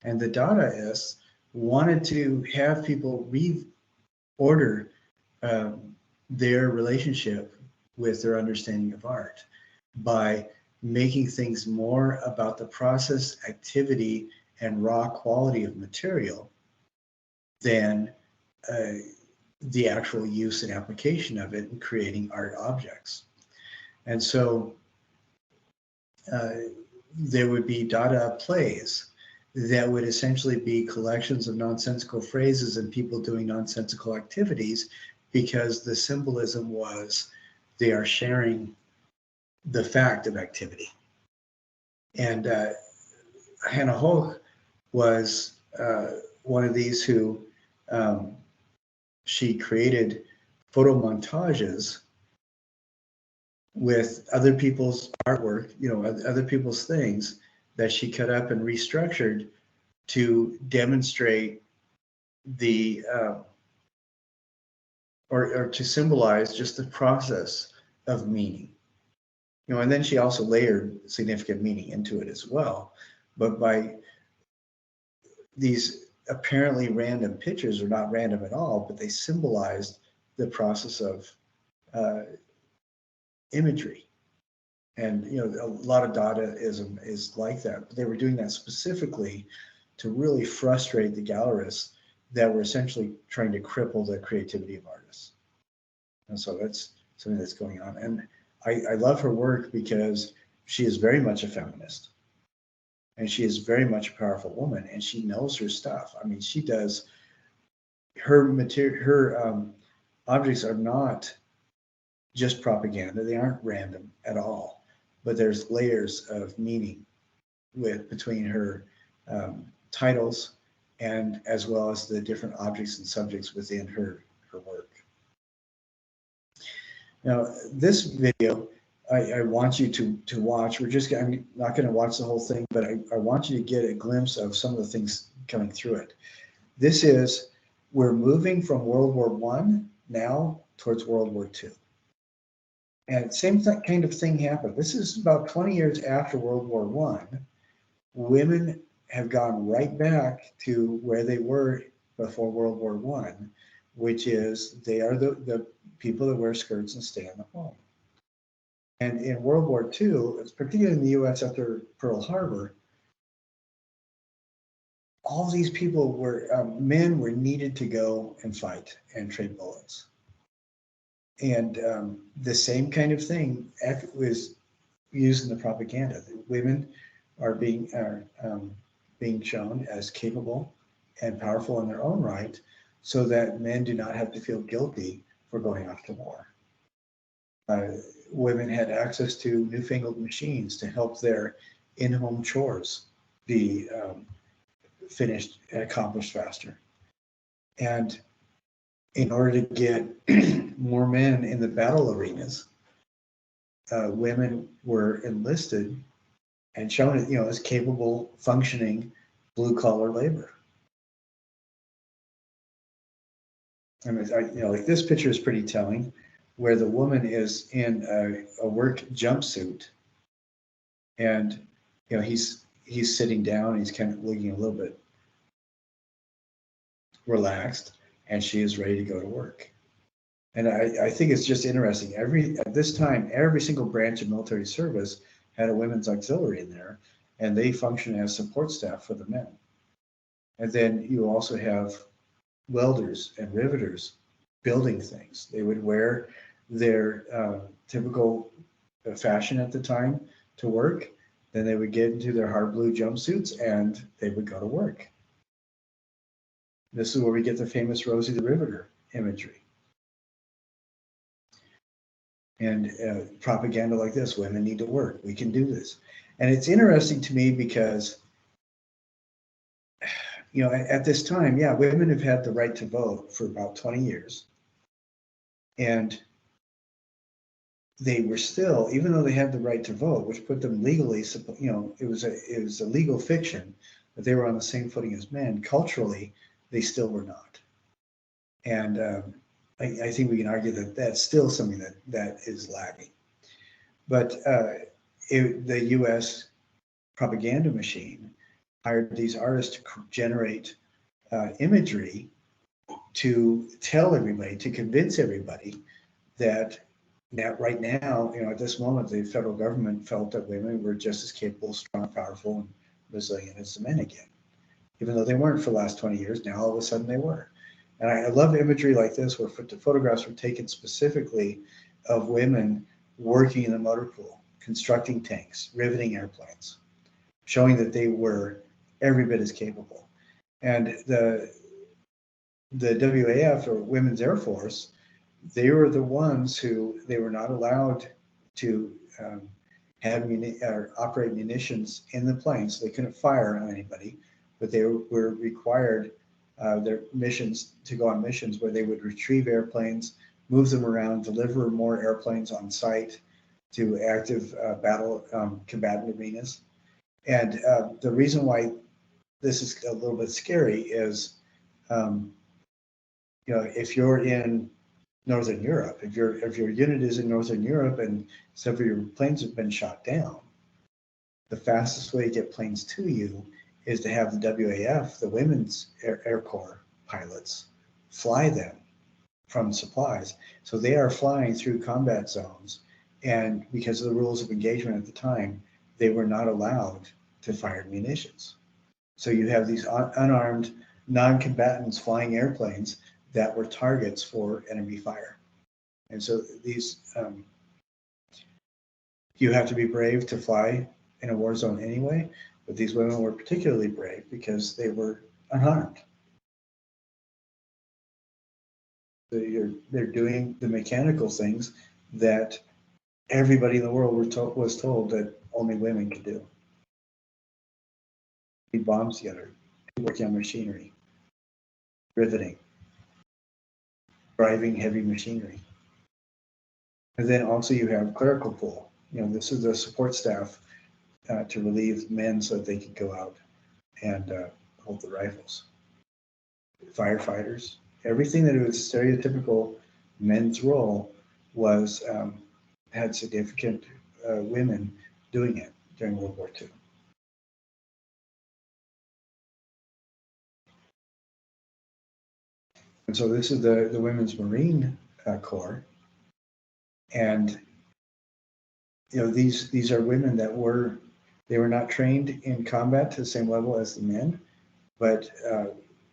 And the Dadaists wanted to have people reorder their relationship with their understanding of art by making things more about the process, activity, and raw quality of material than the actual use and application of it in creating art objects. And so there would be Dada plays that would essentially be collections of nonsensical phrases and people doing nonsensical activities, because the symbolism was they are sharing the fact of activity. And Hannah Hoch was one of these who she created photo montages with other people's artwork, other people's things that she cut up and restructured to demonstrate the or to symbolize just the process of meaning. And then she also layered significant meaning into it as well. But by these apparently random pictures, are not random at all, but they symbolized the process of imagery. And a lot of Dadaism is like that. But they were doing that specifically to really frustrate the gallerists that were essentially trying to cripple the creativity of artists. And so that's something that's going on. And I love her work because she is very much a feminist. And she is very much a powerful woman, and she knows her stuff. I mean, she does, her material, her objects are not just propaganda. They aren't random at all, but there's layers of meaning between her titles and as well as the different objects and subjects within her work. Now, this video, I want you to watch. I'm not going to watch the whole thing, but I want you to get a glimpse of some of the things coming through it. This is, we're moving from World War I now towards World War II. And same kind of thing happened. This is about 20 years after World War I. Women have gone right back to where they were before World War I, which is they are the people that wear skirts and stay in the home. And in World War II, particularly in the US after Pearl Harbor, all these people were, men were needed to go and fight and trade bullets. And the same kind of thing was used in the propaganda. The women are being shown as capable and powerful in their own right, so that men do not have to feel guilty for going off to war. Women had access to newfangled machines to help their in-home chores be finished and accomplished faster. And in order to get more men in the battle arenas, women were enlisted and shown, as capable, functioning blue-collar labor. And like this picture is pretty telling, where the woman is in a work jumpsuit, and he's sitting down, he's kind of looking a little bit relaxed, and she is ready to go to work. And I think it's just interesting. At this time, every single branch of military service had a women's auxiliary in there, and they function as support staff for the men. And then you also have welders and riveters building things. They would wear their typical fashion at the time to work. Then they would get into their hard blue jumpsuits and they would go to work. This is where we get the famous Rosie the Riveter imagery. And propaganda like this, women need to work, we can do this. And it's interesting to me because, at this time, women have had the right to vote for about 20 years. And they were still, even though they had the right to vote, which put them legally, it was a legal fiction that they were on the same footing as men. Culturally, they still were not. And I think we can argue that that's still something that is lagging. But the U.S. propaganda machine hired these artists to generate imagery to tell everybody, to convince everybody that right now, at this moment, the federal government felt that women were just as capable, strong, powerful, and resilient as the men again. Even though they weren't for the last 20 years, now all of a sudden they were. And I love imagery like this, where the photographs were taken specifically of women working in the motor pool, constructing tanks, riveting airplanes, showing that they were every bit as capable. And the WAF, or Women's Air Force, they were the ones who they were not allowed to have or operate munitions in the planes. So they couldn't fire on anybody, but they were required their missions to go on missions where they would retrieve airplanes, move them around, deliver more airplanes on site to active battle combatant arenas. And the reason why this is a little bit scary is, if you're in Northern Europe, if your unit is in Northern Europe and several of your planes have been shot down, the fastest way to get planes to you is to have the WAF, the Women's Air Corps pilots, fly them from supplies. So they are flying through combat zones, and because of the rules of engagement at the time, they were not allowed to fire munitions. So you have these unarmed non-combatants flying airplanes that were targets for enemy fire. And so these, you have to be brave to fly in a war zone anyway, but these women were particularly brave because they were unharmed. They're doing the mechanical things that everybody in the world was told that only women could do. Put bombs together, working on machinery, riveting, driving heavy machinery. And then also you have clerical pool. This is the support staff to relieve men so that they could go out and hold the rifles. Firefighters, everything that was stereotypical men's role was had significant women doing it during World War II. And so this is the Women's Marine Corps, and these are women that were not trained in combat to the same level as the men, but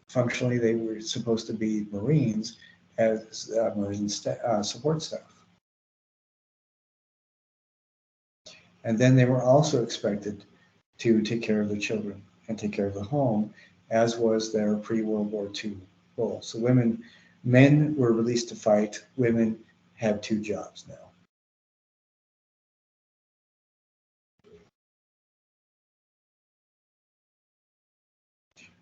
functionally they were supposed to be Marines as Marine support staff. And then they were also expected to take care of the children and take care of the home, as was their pre-World War II role. So men were released to fight, women had two jobs now.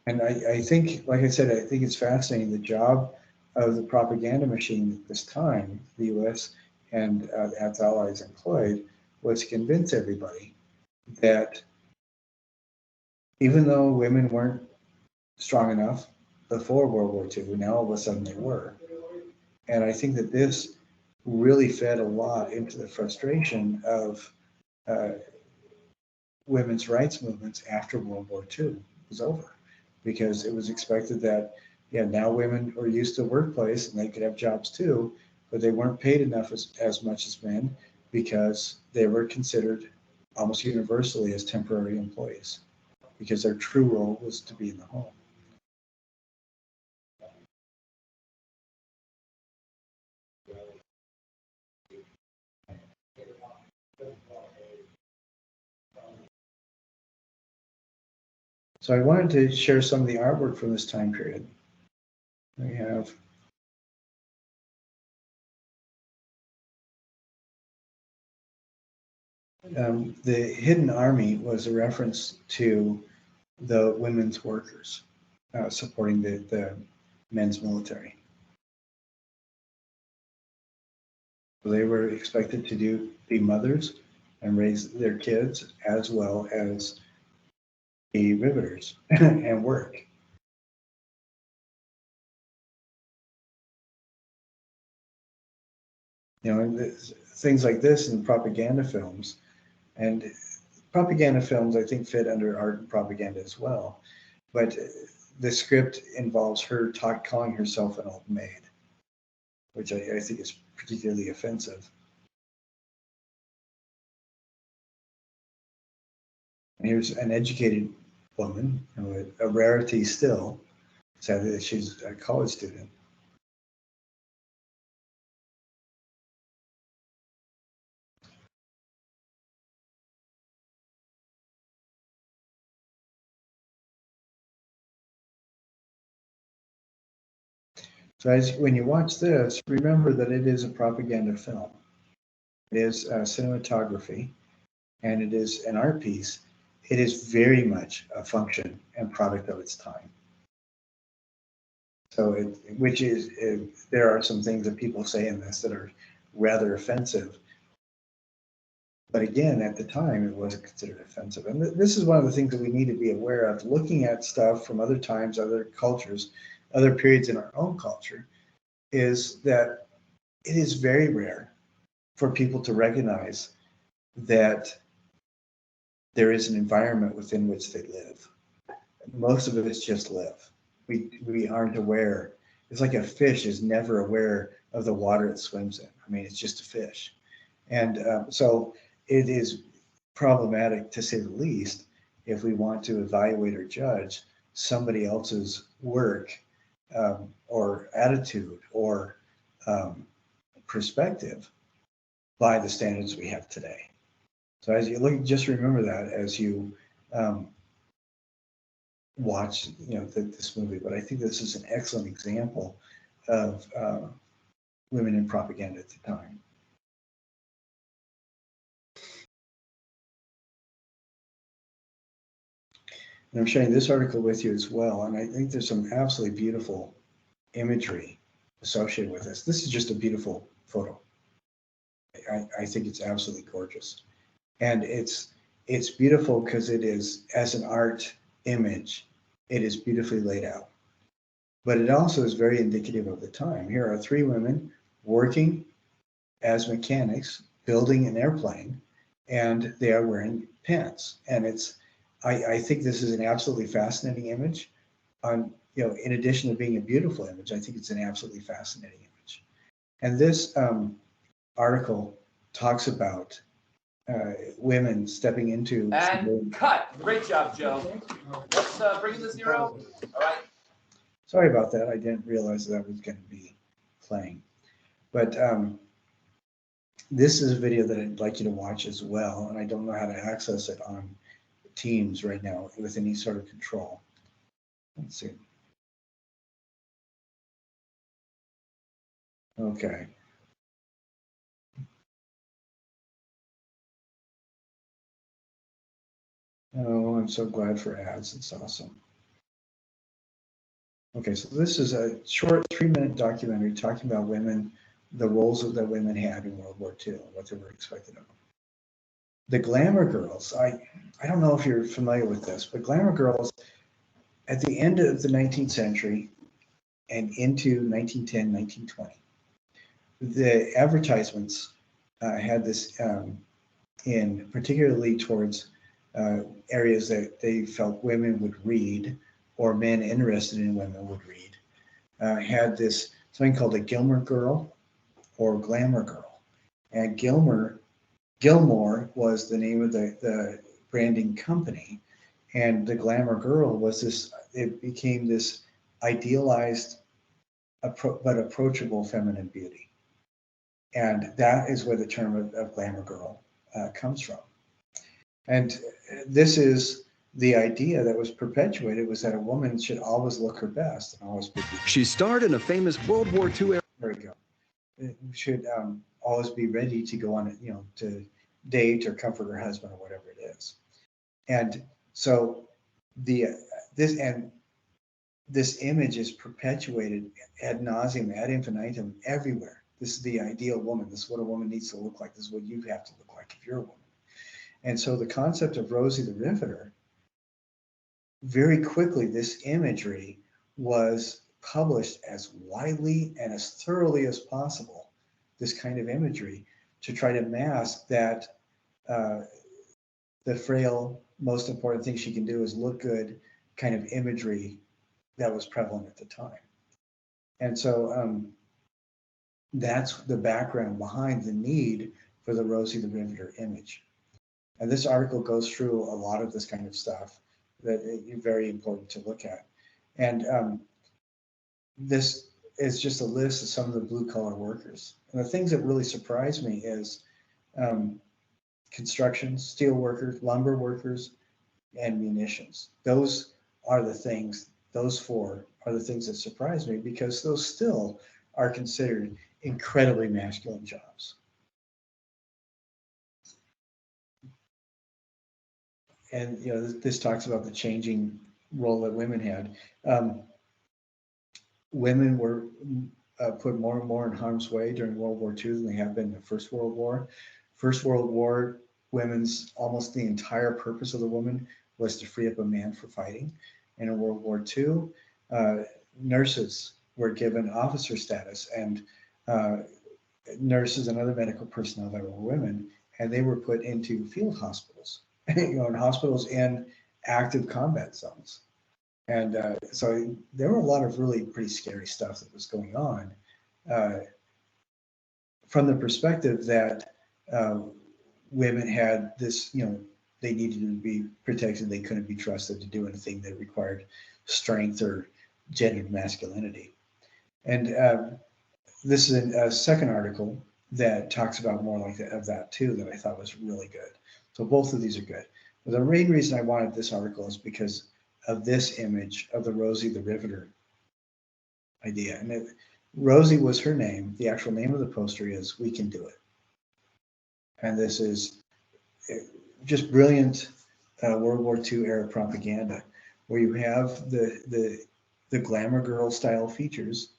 And I think, like I said, I think it's fascinating. The job of the propaganda machine at this time, the US and its allies employed, was to convince everybody that even though women weren't strong enough before World War II, now all of a sudden they were. And I think that this really fed a lot into the frustration of women's rights movements after World War II was over, because it was expected that, now women were used to the workplace and they could have jobs too, but they weren't paid enough as much as men because they were considered almost universally as temporary employees, because their true role was to be in the home. So I wanted to share some of the artwork from this time period. We have the Hidden Army was a reference to the women's workers supporting the men's military. So they were expected to be mothers and raise their kids, as well as be riveters and work. Things like this in propaganda films, and propaganda films I think fit under art and propaganda as well, but the script involves her calling herself an old maid, which I think is particularly offensive. And here's an educated woman, a rarity still, sadly that she's a college student. So when you watch this, remember that it is a propaganda film. It is cinematography, and it is an art piece. It is very much a function and product of its time. So there are some things that people say in this that are rather offensive. But again, at the time, it wasn't considered offensive. And this is one of the things that we need to be aware of, looking at stuff from other times, other cultures, other periods in our own culture, is that it is very rare for people to recognize that there is an environment within which they live. Most of it is just live. We aren't aware. It's like a fish is never aware of the water it swims in. I mean, it's just a fish. And so it is problematic, to say the least, if we want to evaluate or judge somebody else's work or attitude or perspective by the standards we have today. So as you look, just remember that as you watch, this movie. But I think this is an excellent example of women in propaganda at the time. And I'm sharing this article with you as well, and I think there's some absolutely beautiful imagery associated with this. This is just a beautiful photo. I think it's absolutely gorgeous. And it's beautiful because it is, as an art image, it is beautifully laid out. But it also is very indicative of the time. Here are three women working as mechanics, building an airplane, and they are wearing pants. And I think this is an absolutely fascinating image. In addition to being a beautiful image, I think it's an absolutely fascinating image. And this article talks about women stepping into. And cut. Great job, Joe. Let's bring in the 0. All right. Sorry about that. I didn't realize that was going to be playing. But this is a video that I'd like you to watch as well. And I don't know how to access it on Teams right now with any sort of control. Let's see. Okay. Oh, I'm so glad for ads. It's awesome. Okay, so this is a short 3-minute documentary talking about women, the roles that women had in World War II, and what they were expected of them. The glamour girls, I don't know if you're familiar with this, but glamour girls at the end of the 19th century and into 1910, 1920, the advertisements had this in particularly towards areas that they felt women would read or men interested in women would read, had this something called a Gilmore girl or glamour girl. And Gilmore was the name of the branding company, and the glamour girl was this, it became this idealized but approachable feminine beauty. And that is where the term of glamour girl comes from. And this is the idea that was perpetuated, was that a woman should always look her best and always be. She starred in a famous World War II. There we go. It should always be ready to go on, to date or comfort her husband or whatever it is. And so this image is perpetuated ad nauseum, ad infinitum, everywhere. This is the ideal woman. This is what a woman needs to look like. This is what you have to look like if you're a woman. And so the concept of Rosie the Riveter, very quickly, this imagery was published as widely and as thoroughly as possible, this kind of imagery, to try to mask that the frail, most important thing she can do is look good kind of imagery that was prevalent at the time. And so that's the background behind the need for the Rosie the Riveter image. And this article goes through a lot of this kind of stuff that is very important to look at. And this is just a list of some of the blue-collar workers. And the things that really surprised me is construction, steel workers, lumber workers, and munitions. Those are the things, those 4 are the things that surprise me, because those still are considered incredibly masculine jobs. And this talks about the changing role that women had. Women were put more and more in harm's way during World War II than they have been in the First World War. First World War, women's almost the entire purpose of the woman was to free up a man for fighting. And in World War II, nurses were given officer status, and nurses and other medical personnel that were women, and they were put into field hospitals, in hospitals in active combat zones. And so there were a lot of really pretty scary stuff that was going on from the perspective that women had this, they needed to be protected. They couldn't be trusted to do anything that required strength or gendered masculinity. And this is a second article that talks about more like of that too, that I thought was really good. So both of these are good. But the main reason I wanted this article is because of this image of the Rosie the Riveter idea. And Rosie was her name. The actual name of the poster is "We Can Do It." And this is just brilliant World War II era propaganda, where you have the glamour girl style features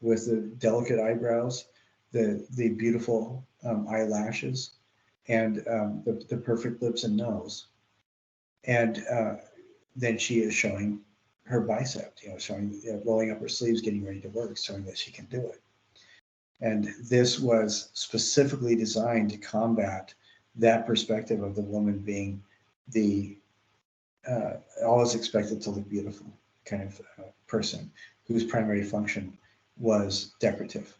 with the delicate eyebrows, the beautiful eyelashes, and the perfect lips and nose. And then she is showing her bicep, showing, rolling up her sleeves, getting ready to work, showing that she can do it. And this was specifically designed to combat that perspective of the woman being the always expected to look beautiful kind of person whose primary function was decorative.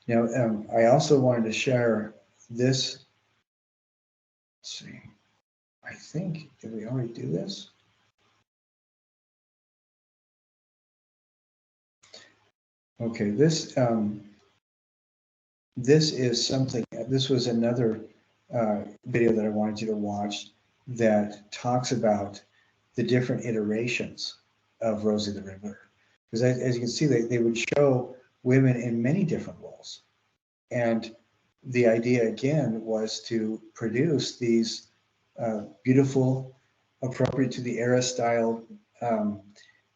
Now, I also wanted to share this. Let's see. I think, did we already do this? Okay, this is something, this was another video that I wanted you to watch that talks about the different iterations of Rosie the Riveter. Because as you can see, they would show women in many different roles. And the idea, again, was to produce these beautiful, appropriate to the era style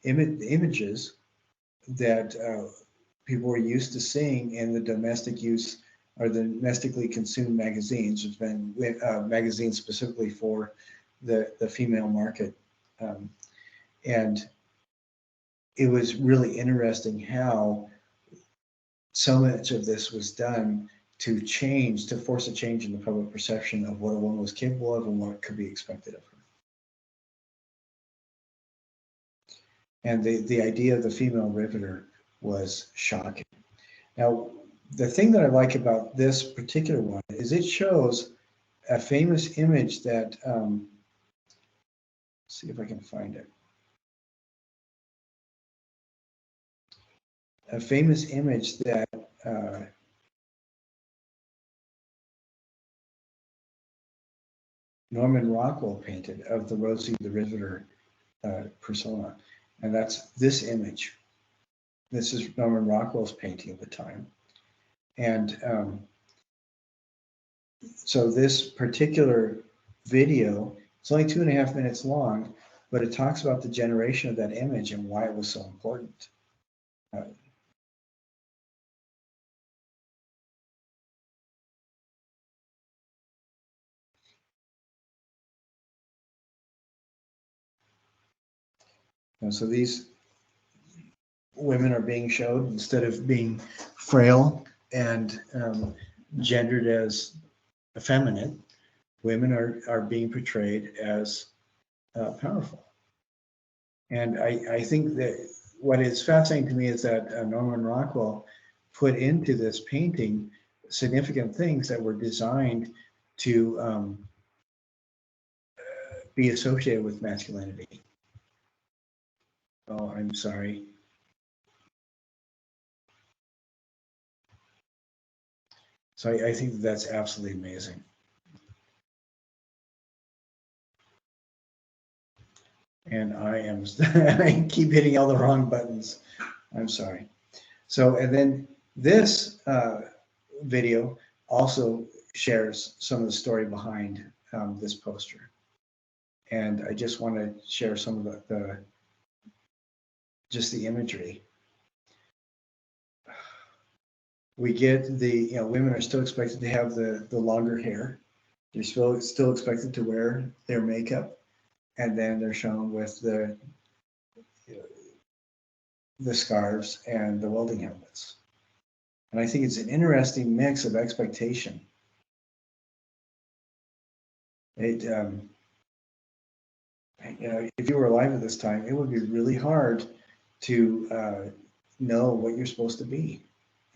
images that people were used to seeing in the domestic use or the domestically consumed magazines. There's been magazines specifically for the female market. And it was really interesting how so much of this was done to force a change in the public perception of what a woman was capable of and what could be expected of her. And the idea of the female riveter was shocking. Now, the thing that I like about this particular one is it shows a famous image that, let's see if I can find it. A famous image that Norman Rockwell painted of the Rosie the Riveter persona. And that's this image. This is Norman Rockwell's painting of the time. And so this particular video, it's only 2.5 minutes long, but it talks about the generation of that image and why it was so important. So these women are being showed, instead of being frail and gendered as effeminate, women are being portrayed as powerful. And I think that what is fascinating to me is that Norman Rockwell put into this painting significant things that were designed to be associated with masculinity. Oh, I'm sorry. So I think that's absolutely amazing. And I keep hitting all the wrong buttons. I'm sorry. So, and then this video also shares some of the story behind this poster. And I just want to share some of just the imagery. We get the, women are still expected to have the longer hair. They're still expected to wear their makeup. And then they're shown with the scarves and the welding helmets. And I think it's an interesting mix of expectation. It, if you were alive at this time, it would be really hard to know what you're supposed to be.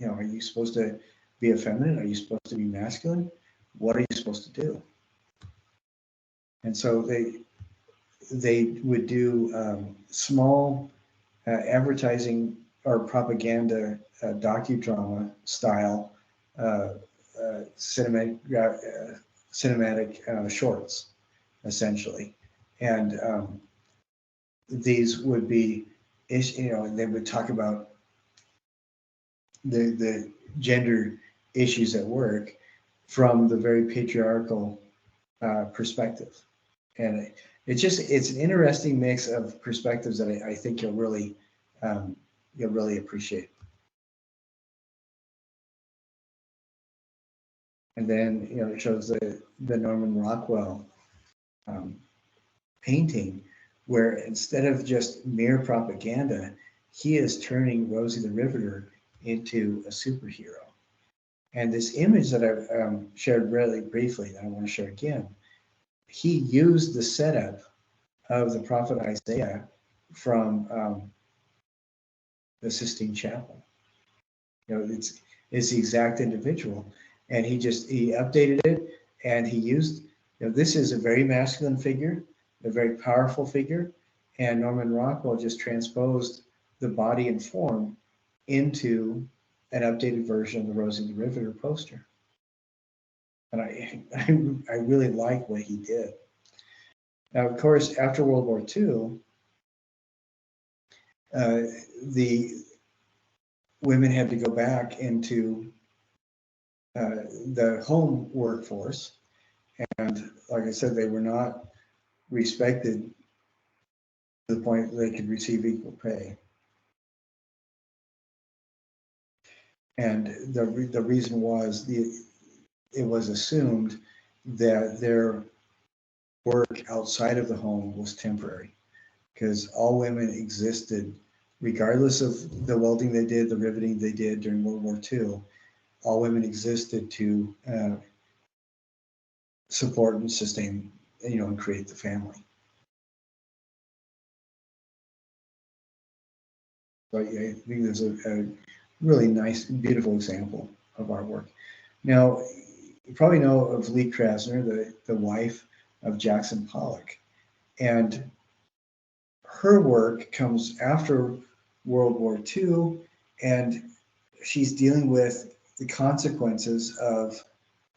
Are you supposed to be effeminate? Are you supposed to be masculine? What are you supposed to do? And so they would do small advertising or propaganda docudrama style cinematic shorts, essentially. And these would be, they would talk about the gender issues at work from the very patriarchal perspective. And it's an interesting mix of perspectives that I think you'll really appreciate. And then it shows the Norman Rockwell painting, where instead of just mere propaganda, he is turning Rosie the Riveter into a superhero. And this image that I've shared really briefly, that I want to share again, he used the setup of the prophet Isaiah from the Sistine Chapel. It's the exact individual, and he updated it, and he used. This is a very masculine figure, a very powerful figure, and Norman Rockwell just transposed the body and form into an updated version of the Rosie the Riveter poster. And I really like what he did. Now, of course, after World War II, the women had to go back into the home workforce. And like I said, they were not respected to the point that they could receive equal pay. And the reason was it was assumed that their work outside of the home was temporary, because all women existed, regardless of the welding they did, the riveting they did during World War II, all women existed to support and sustain, and create the family. So I think there's a really nice, beautiful example of artwork. Now, you probably know of Lee Krasner, the wife of Jackson Pollock, and her work comes after World War II, and she's dealing with the consequences of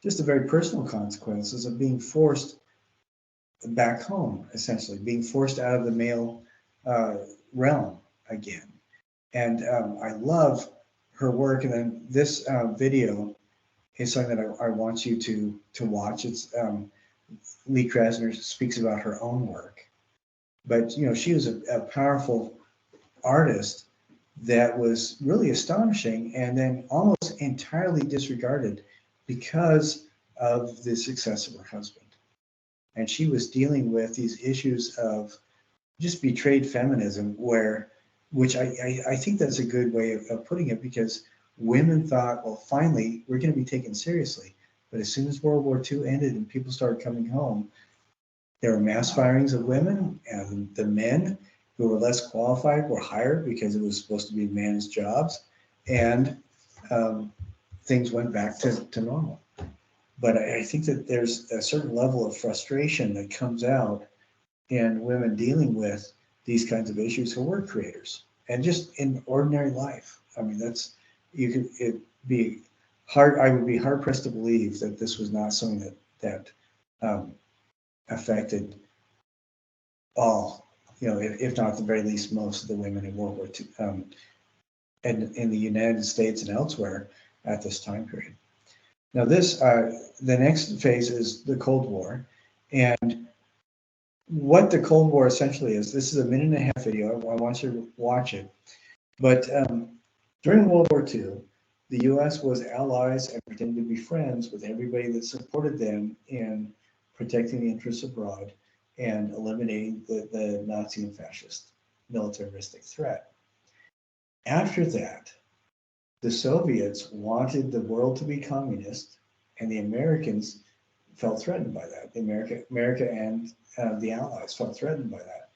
just the very personal consequences of being forced back home, essentially being forced out of the male realm again. And I love her work. And then this video is something that I want you to watch. It's Lee Krasner speaks about her own work, but she was a powerful artist that was really astonishing, and then almost entirely disregarded because of the success of her husband. And she was dealing with these issues of just betrayed feminism, which I think that's a good way of putting it, because women thought, well, finally, we're going to be taken seriously. But as soon as World War II ended and people started coming home, there were mass firings of women, and the men who were less qualified were hired because it was supposed to be men's jobs, and things went back to normal. But I think that there's a certain level of frustration that comes out in women dealing with these kinds of issues who were creators, and just in ordinary life. I mean, it'd be hard. I would be hard pressed to believe that this was not something that affected all if not at the very least, most of the women in World War II, and in the United States and elsewhere at this time period. Now the next phase is the Cold War. And what the Cold War essentially is, this is a 1.5-minute video. I want you to watch it. But during World War II, the U.S. was allies and pretended to be friends with everybody that supported them in protecting the interests abroad and eliminating the Nazi and fascist militaristic threat. After that, the Soviets wanted the world to be communist, and the Americans felt threatened by that. America and the Allies felt threatened by that.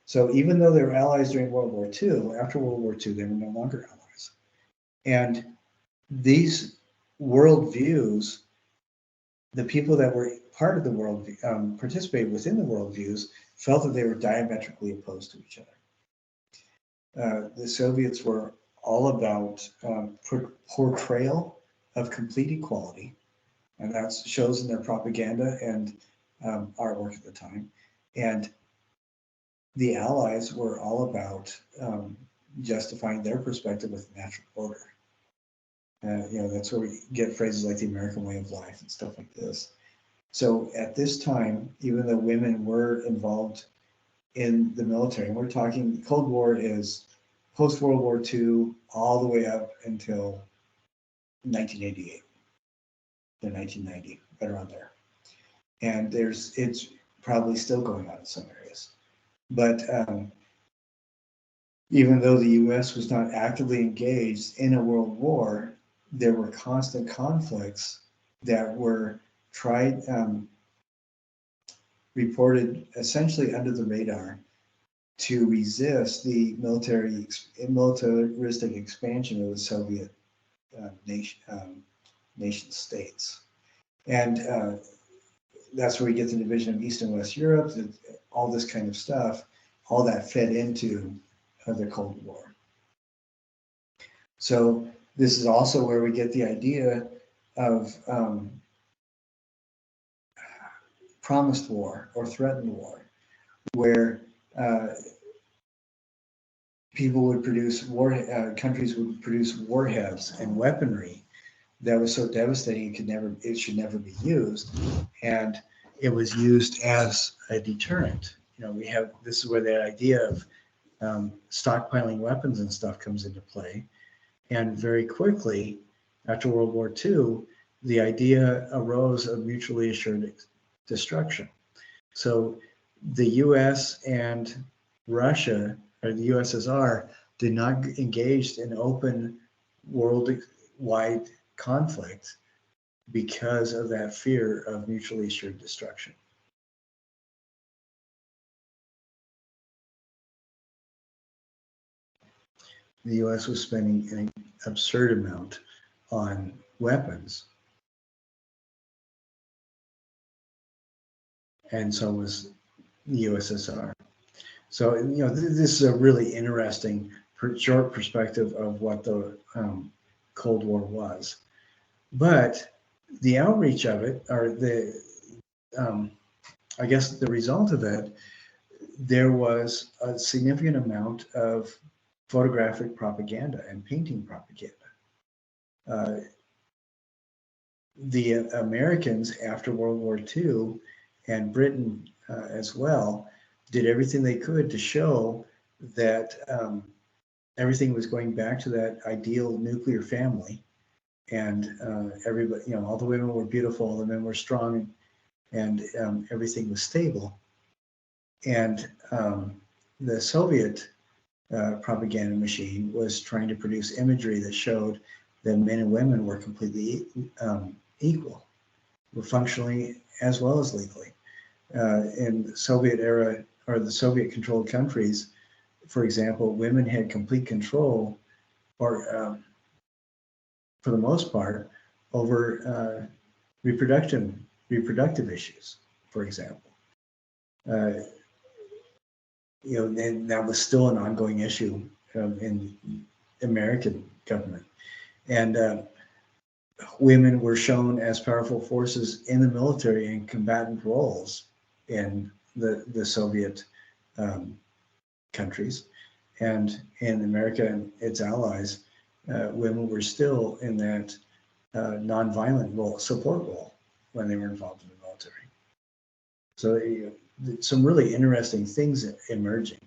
So even though they were allies during World War II, after World War II, they were no longer allies. And these worldviews, the people that were part of the world, participated within the worldviews, felt that they were diametrically opposed to each other. The Soviets were all about portrayal of complete equality, and that shows in their propaganda and artwork at the time. And the Allies were all about justifying their perspective with natural order. That's where we get phrases like the American way of life and stuff like this. So at this time, even though women were involved in the military, and we're talking Cold War is post-World War II all the way up until 1988 to 1990, right around there. And it's probably still going on in some areas. But even though the U.S. was not actively engaged in a world war, there were constant conflicts that were reported essentially under the radar to resist the militaristic expansion of the Soviet nation states. And that's where we get the division of East and West Europe, all this kind of stuff, all that fed into the Cold War. So this is also where we get the idea of promised war or threatened war, where people would produce countries would produce warheads and weaponry that was so devastating it should never be used, and it was used as a deterrent. This is where the idea of stockpiling weapons and stuff comes into play, and very quickly after World War II, the idea arose of mutually assured destruction. So the U.S. and Russia, or the USSR, did not engage in open worldwide conflict because of that fear of mutually assured destruction. The U.S. was spending an absurd amount on weapons, and so was the USSR. So, this is a really interesting short perspective of what the Cold War was. But the outreach of it, or I guess the result of it, there was a significant amount of photographic propaganda and painting propaganda. The Americans after World War II, and Britain as well, did everything they could to show that everything was going back to that ideal nuclear family, and everybody, all the women were beautiful, all the men were strong, and everything was stable. And the Soviet propaganda machine was trying to produce imagery that showed that men and women were completely equal, were functionally as well as legally. In the Soviet era, or the Soviet controlled countries, for example, women had complete control, or for the most part, over reproductive issues, for example. And that was still an ongoing issue in American government. And women were shown as powerful forces in the military and combatant roles in the Soviet countries. And in America and its allies, women were still in that nonviolent role, support role when they were involved in the military. So some really interesting things emerging.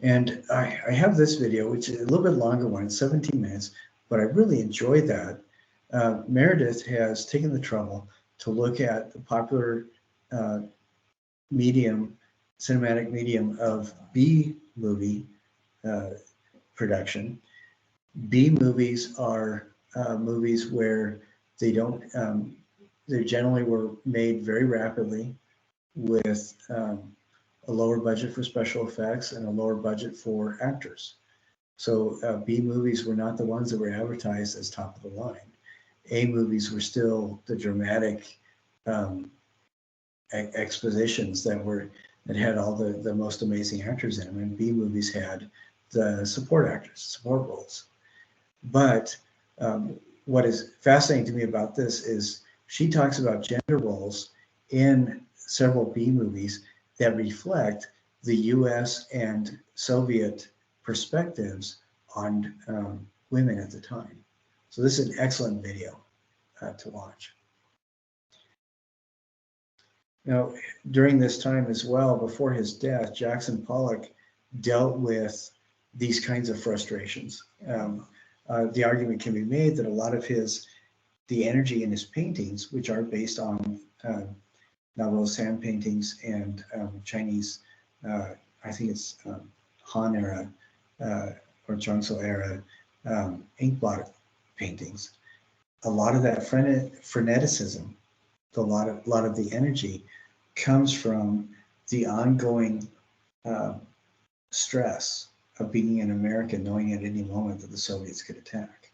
And I have this video, which is a little bit longer one, it's 17 minutes, but I really enjoyed that. Meredith has taken the trouble to look at the popular cinematic medium of B movie production. B movies are movies where they don't, they generally were made very rapidly with a lower budget for special effects and a lower budget for actors. So B movies were not the ones that were advertised as top of the line. A movies were still the dramatic expositions that had all the most amazing actors in them, and B movies had the support actors, support roles. But what is fascinating to me about this is she talks about gender roles in several B movies that reflect the US and Soviet perspectives on women at the time. So this is an excellent video to watch. Now, during this time as well, before his death, Jackson Pollock dealt with these kinds of frustrations. The argument can be made that a lot of the energy in his paintings, which are based on Navajo sand paintings and Chinese, I think it's Han era or Zhongzhou era ink blot paintings. A lot of that freneticism, a lot of the energy comes from the ongoing stress of being in America, knowing at any moment that the Soviets could attack.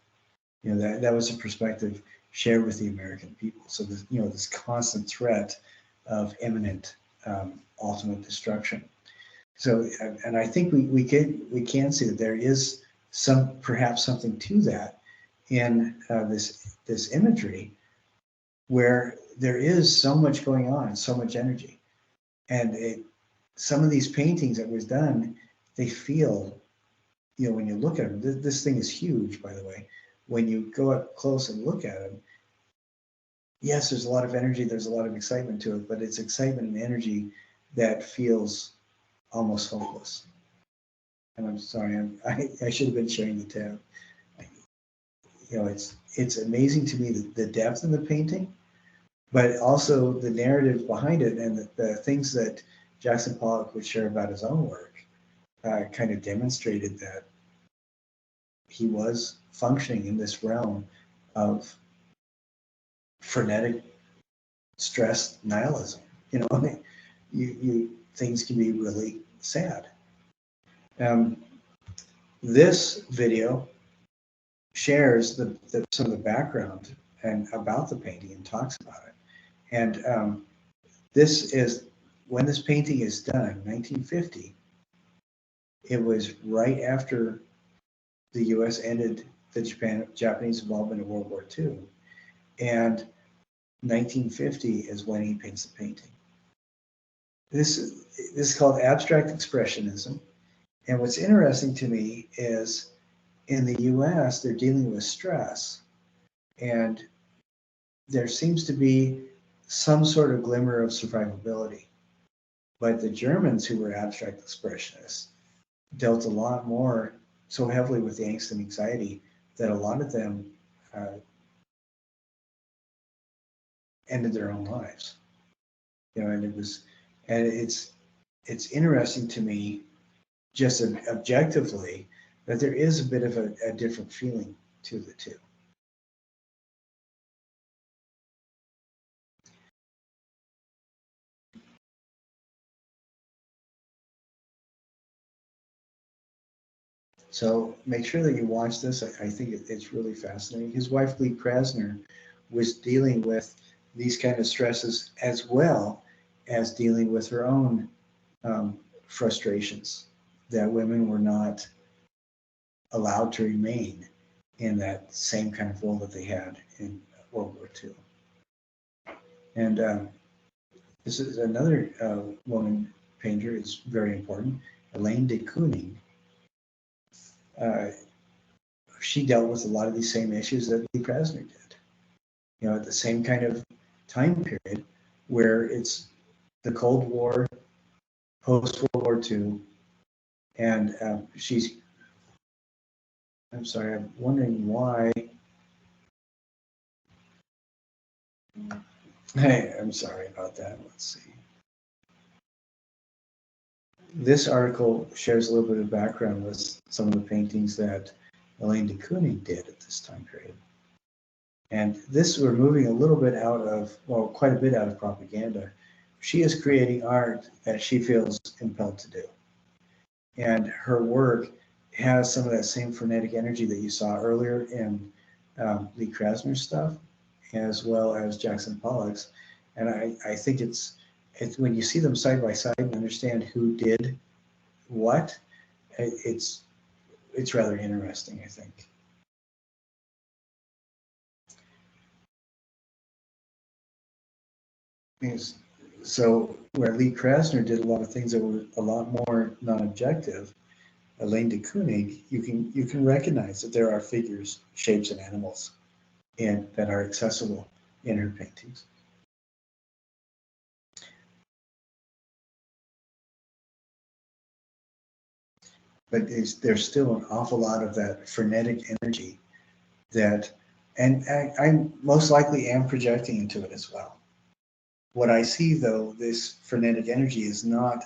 That was a perspective shared with the American people. So this constant threat of imminent ultimate destruction. So, and I think we can see that there is perhaps something to that in this imagery, where there is so much going on, so much energy, and some of these paintings that was done, they feel, when you look at them, this thing is huge, by the way. When you go up close and look at them, yes, there's a lot of energy, there's a lot of excitement to it, but it's excitement and energy that feels almost hopeless. And I'm sorry, I should have been sharing the tab. It's amazing to me the depth in the painting, but also the narrative behind it, and the things that Jackson Pollock would share about his own work kind of demonstrated that he was functioning in this realm of frenetic, stress nihilism. Things can be really sad. This video shares some of the background and about the painting and talks about it. And this is when this painting is done, 1950. It was right after the U.S. ended the Japanese involvement in World War II, and 1950 is when he paints the painting. This is called abstract expressionism, and what's interesting to me is in the U.S. they're dealing with stress, and there seems to be some sort of glimmer of survivability. But the Germans, who were abstract expressionists, dealt a lot more, so heavily with the angst and anxiety that a lot of them ended their own lives. And it's interesting to me, just objectively, that there is a bit of a different feeling to the two. So make sure that you watch this. I think it's really fascinating. His wife, Lee Krasner, was dealing with these kind of stresses as well as dealing with her own frustrations that women were not allowed to remain in that same kind of role that they had in World War II. And this is another woman painter is very important, Elaine de Kooning. She dealt with a lot of these same issues that Lee Krasner did. You know, at the same kind of time period where it's the Cold War, post-World War II, and I'm sorry, I'm wondering why. Hey, I'm sorry about that. Let's see. This article shares a little bit of background with some of the paintings that Elaine de Kooning did at this time period. And this, we're moving a little bit out of, well, quite a bit out of propaganda. She is creating art that she feels impelled to do. And her work has some of that same frenetic energy that you saw earlier in Lee Krasner's stuff, as well as Jackson Pollock's. And I think it's when you see them side by side and understand who did what, it's rather interesting, I think. So where Lee Krasner did a lot of things that were a lot more non-objective, Elaine de Kooning, you can recognize that there are figures, shapes, and animals that are accessible in her paintings. But there's still an awful lot of that frenetic energy that, and I most likely am projecting into it as well. What I see, though, this frenetic energy is not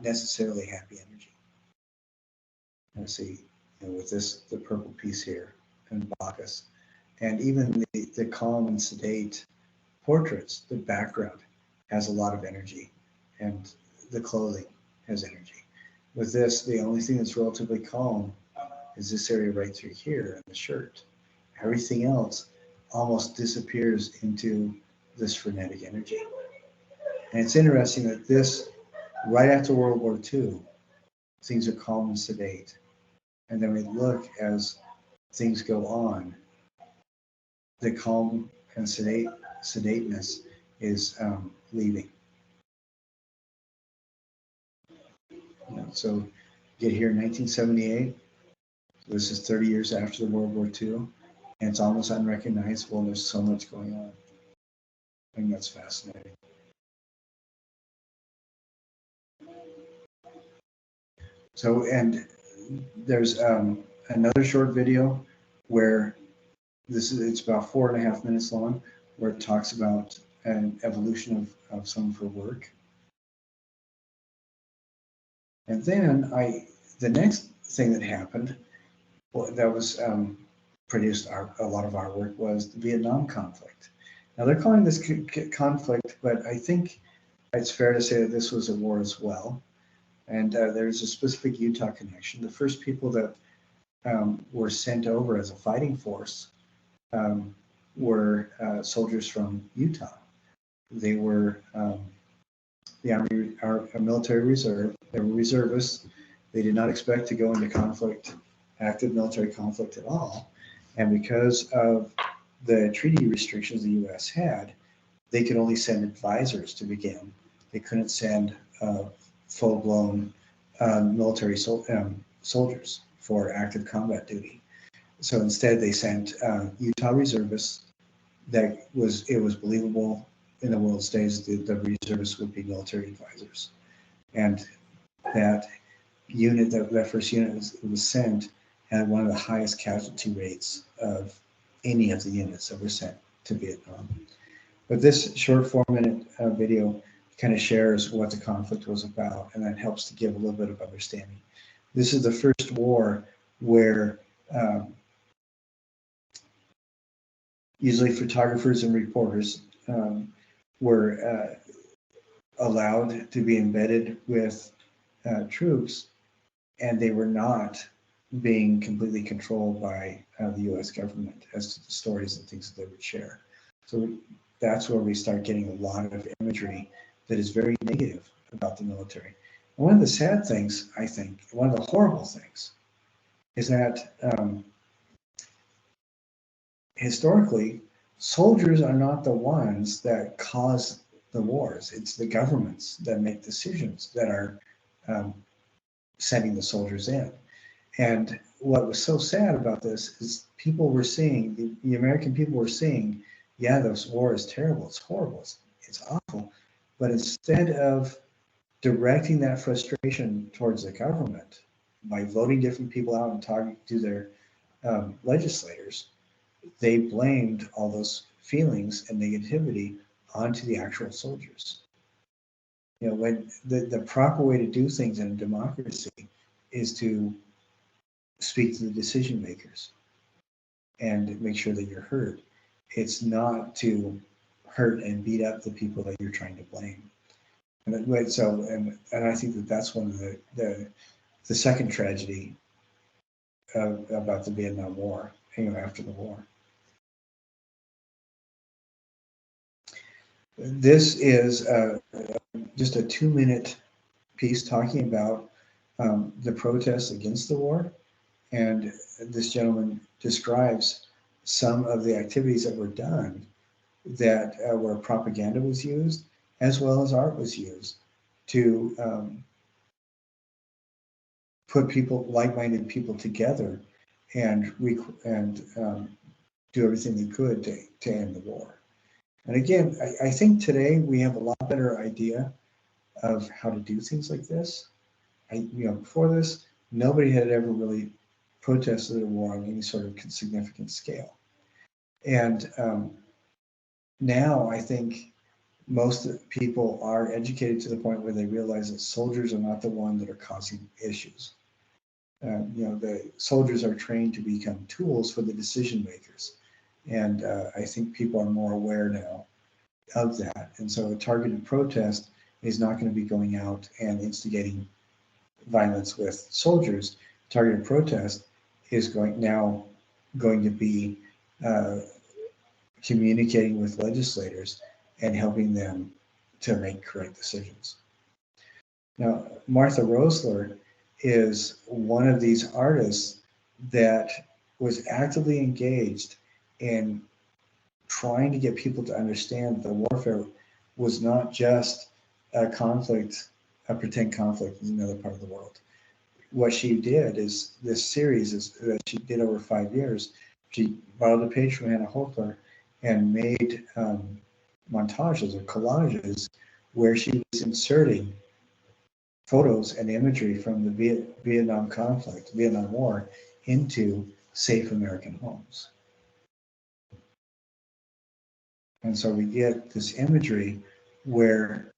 necessarily happy energy. Let's see, with the purple piece here and Bacchus, and even the calm and sedate portraits, the background has a lot of energy, and the clothing has energy. With this, the only thing that's relatively calm is this area right through here in the shirt. Everything else almost disappears into this frenetic energy. And it's interesting that this, right after World War II, things are calm and sedate. And then we look as things go on, the calm and sedateness is leaving. So get here in 1978. This is 30 years after the World War II, and it's almost unrecognizable. And there's so much going on. I think that's fascinating. So, and there's another short video where it's about 4.5 minutes long, where it talks about an evolution of some of her work. And then the next thing that happened, that was produced a lot of our work, was the Viet Nam conflict. Now they're calling this conflict, but I think it's fair to say that this was a war as well. And there's a specific Utah connection. The first people that were sent over as a fighting force were soldiers from Utah. They were our military reserve. They were reservists. They did not expect to go into conflict, active military conflict at all. And because of the treaty restrictions the U.S. had, they could only send advisors to begin. They couldn't send full-blown military soldiers for active combat duty. So instead, they sent Utah reservists. It was believable in the world's days that the reservists would be military advisors, and that unit, that first unit was sent, had one of the highest casualty rates of any of the units that were sent to Vietnam. But this short 4-minute video kind of shares what the conflict was about, and that helps to give a little bit of understanding. This is the first war where usually photographers and reporters were allowed to be embedded with troops, and they were not being completely controlled by the U.S. government as to the stories and things that they would share. So that's where we start getting a lot of imagery that is very negative about the military. And one of the sad things, I think, one of the horrible things, is that historically, soldiers are not the ones that cause the wars. It's the governments that make decisions that are sending the soldiers in. And what was so sad about this is people were seeing, the American people were seeing, yeah, this war is terrible, it's horrible, it's awful. But instead of directing that frustration towards the government by voting different people out and talking to their legislators, they blamed all those feelings and negativity onto the actual soldiers. When the proper way to do things in a democracy is to speak to the decision makers and make sure that you're heard. It's not to hurt and beat up the people that you're trying to blame. And I think that that's one of the second tragedy about the Vietnam War, after the war. This is just a 2-minute piece talking about the protests against the war. And this gentleman describes some of the activities that were done that where propaganda was used, as well as art was used to put like-minded people together and do everything they could to end the war. And again, I think today we have a lot better idea of how to do things like this. Before this, nobody had ever really protested a war on any sort of significant scale. And now I think most people are educated to the point where they realize that soldiers are not the one that are causing issues. The soldiers are trained to become tools for the decision makers. And I think people are more aware now of that. And so a targeted protest is not going to be going out and instigating violence with soldiers. Targeted protest is going to be communicating with legislators and helping them to make correct decisions. Now, Martha Rosler is one of these artists that was actively engaged in trying to get people to understand the warfare was not just a conflict, a pretend conflict in another part of the world. What she did is this series that she did over 5 years. She borrowed a page from Anna Hochler and made montages or collages where she was inserting photos and imagery from the Vietnam conflict, Vietnam War, into safe American homes. And so we get this imagery where,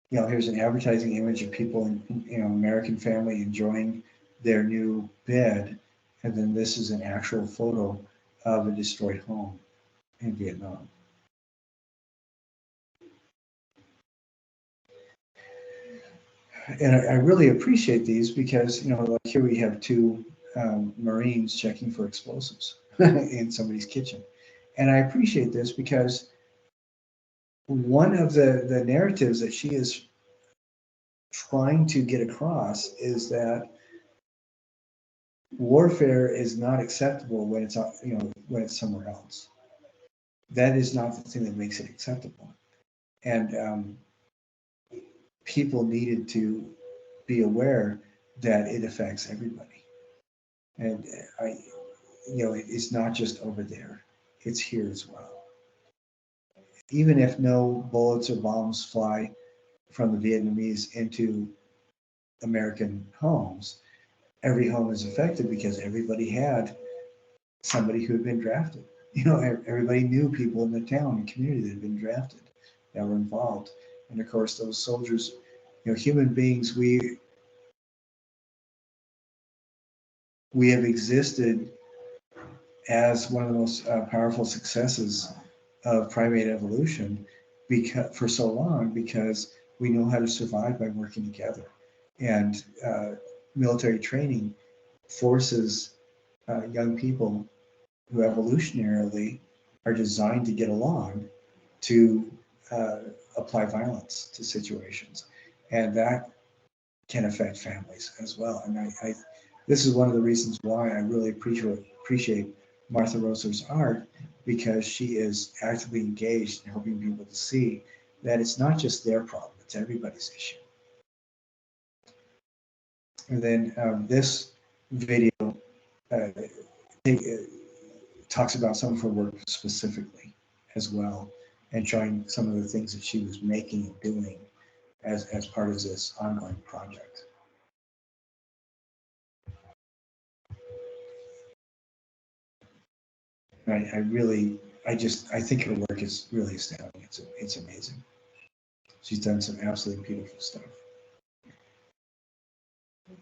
here's an advertising image of people in, American family enjoying their new bed. And then this is an actual photo of a destroyed home in Vietnam. And I really appreciate these because, like here we have two Marines checking for explosives in somebody's kitchen. And I appreciate this because one of the narratives that she is trying to get across is that warfare is not acceptable when it's when it's somewhere else. That is not the thing that makes it acceptable. And people needed to be aware that it affects everybody. And it's not just over there, it's here as well. Even if no bullets or bombs fly from the Vietnamese into American homes, every home is affected because everybody had somebody who had been drafted. Everybody knew people in the town and community that had been drafted, that were involved. And of course, those soldiers, human beings, we have existed as one of the most powerful successes of primate evolution for so long because we know how to survive by working together. And military training forces young people who evolutionarily are designed to get along to apply violence to situations. And that can affect families as well. And this is one of the reasons why I really appreciate Martha Rosler's art, because she is actively engaged in helping people to see that it's not just their problem, it's everybody's issue. And then this video talks about some of her work specifically as well, and showing some of the things that she was making and doing as part of this ongoing project. I think her work is really astounding. It's amazing. She's done some absolutely beautiful stuff.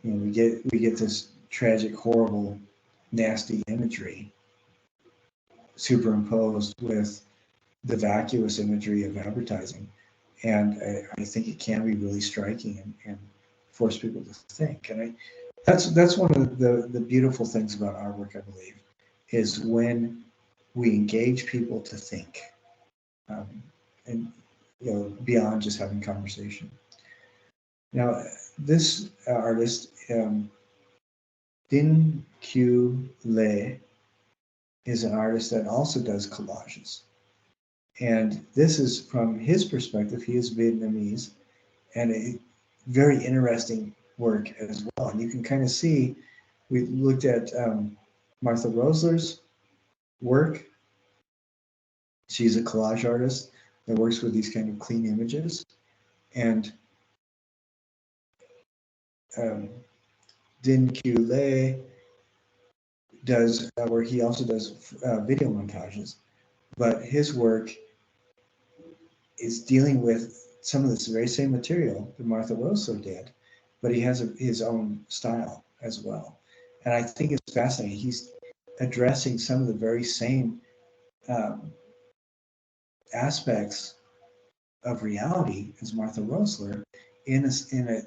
You know, we get this tragic, horrible, nasty imagery superimposed with the vacuous imagery of advertising, and I think it can be really striking and force people to think. And that's one of the beautiful things about our work, I believe, is when we engage people to think, and you know, beyond just having conversation. Now, this artist, Din Q Le, is an artist that also does collages. And this is from his perspective. He is Vietnamese, and a very interesting work as well. And you can kind of see, we looked at Martha Rosler's work. She's a collage artist that works with these kind of clean images. And Din Q Le does, where he also does video montages, but his work is dealing with some of this very same material that Martha Rosler did, but he has his own style as well. And I think it's fascinating. He's addressing some of the very same aspects of reality as Martha Rosler in a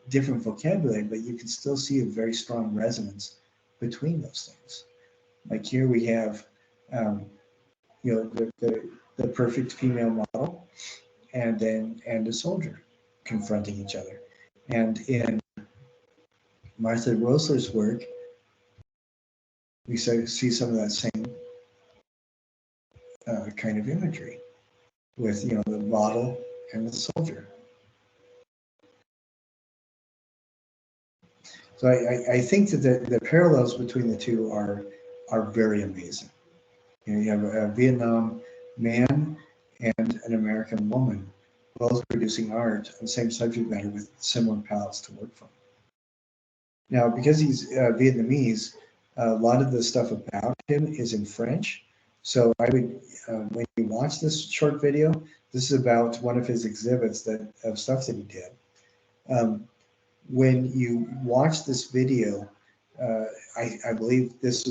different vocabulary, but you can still see a very strong resonance between those things. Like here we have, you know, the perfect female model, and a soldier confronting each other. And in Martha Rosler's work, we see some of that same kind of imagery with, you know, the model and the soldier. So I think that the parallels between the two are very amazing. You know, you have a Vietnam man and an American woman, both producing art on the same subject matter with similar palettes to work from. Now, because he's Vietnamese, a lot of the stuff about him is in French. So I would, when you watch this short video, this is about one of his exhibits of stuff that he did. When you watch this video, I believe this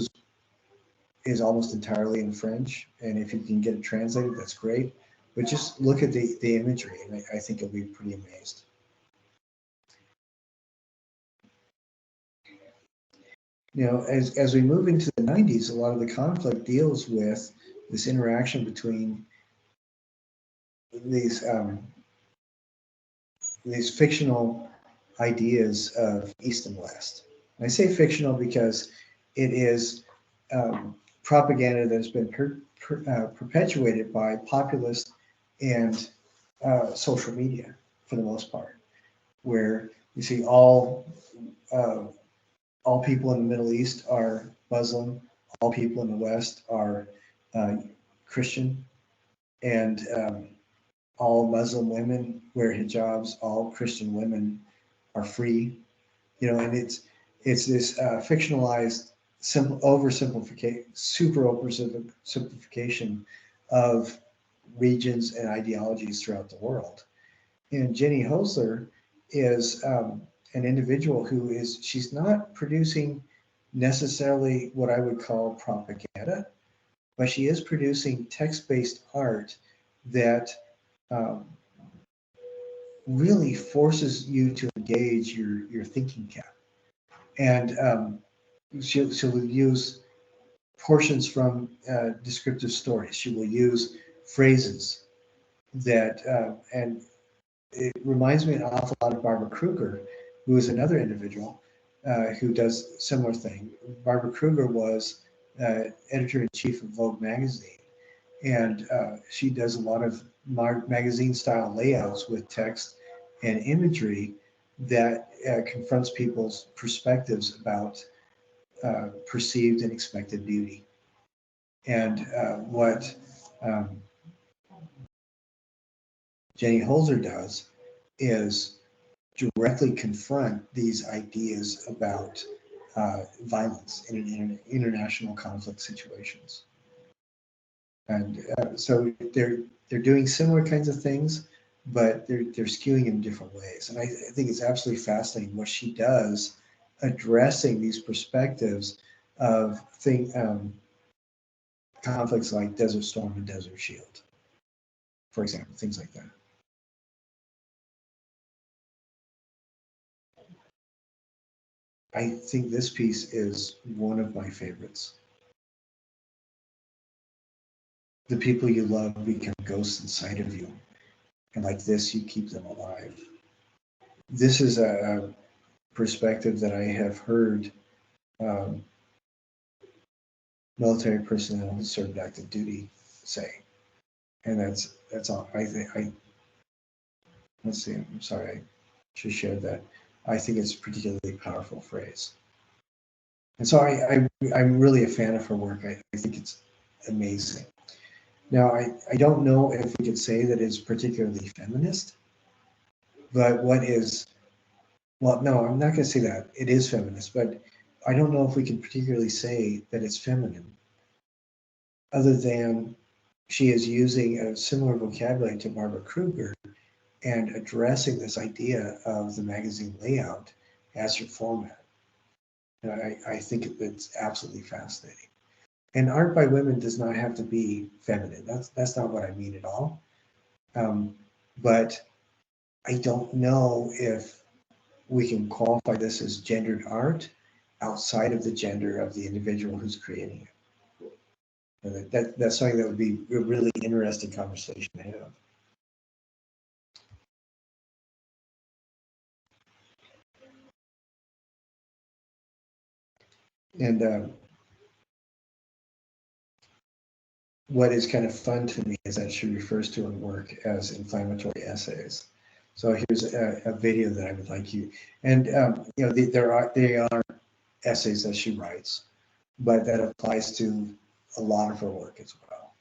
is almost entirely in French, and if you can get it translated, that's great. But just look at the imagery, and I think you'll be pretty amazed. You know, as we move into the 90s, a lot of the conflict deals with this interaction between these fictional ideas of East and West. And I say fictional because it is propaganda that has been perpetuated by populist and social media for the most part, where you see all people in the Middle East are Muslim, all people in the West are Christian, and all Muslim women wear hijabs, all Christian women are free, you know, and it's this fictionalized, super oversimplification of regions and ideologies throughout the world. And Jenny Hosler is an individual she's not producing necessarily what I would call propaganda, but she is producing text-based art that really forces you to engage your thinking cap. And she'll use portions from descriptive stories. She will use phrases that, and it reminds me an awful lot of Barbara Kruger, who is another individual who does similar thing. Barbara Kruger was editor-in-chief of Vogue magazine, And she does a lot of magazine style layouts with text and imagery that confronts people's perspectives about perceived and expected beauty. And what Jenny Holzer does is directly confront these ideas about violence in international conflict situations. And so they're doing similar kinds of things, but they're skewing in different ways. And I think it's absolutely fascinating what she does addressing these perspectives of conflicts like Desert Storm and Desert Shield, for example, things like that. I think this piece is one of my favorites. The people you love become ghosts inside of you, and like this, you keep them alive. This is a perspective that I have heard military personnel who served active duty say, and that's all. Let's see. I'm sorry, I should share that. I think it's a particularly powerful phrase, and so I'm really a fan of her work. I think it's amazing. Now, I don't know if we could say that it's particularly feminist, but well, no, I'm not going to say that. It is feminist, but I don't know if we can particularly say that it's feminine, other than she is using a similar vocabulary to Barbara Kruger and addressing this idea of the magazine layout as her format. And I think it's absolutely fascinating. And art by women does not have to be feminine. That's not what I mean at all. But I don't know if we can qualify this as gendered art outside of the gender of the individual who's creating it. And that's something that would be a really interesting conversation to have. And what is kind of fun to me is that she refers to her work as inflammatory essays. So here's a video that I would like you, and you know, they are essays that she writes, but that applies to a lot of her work as well.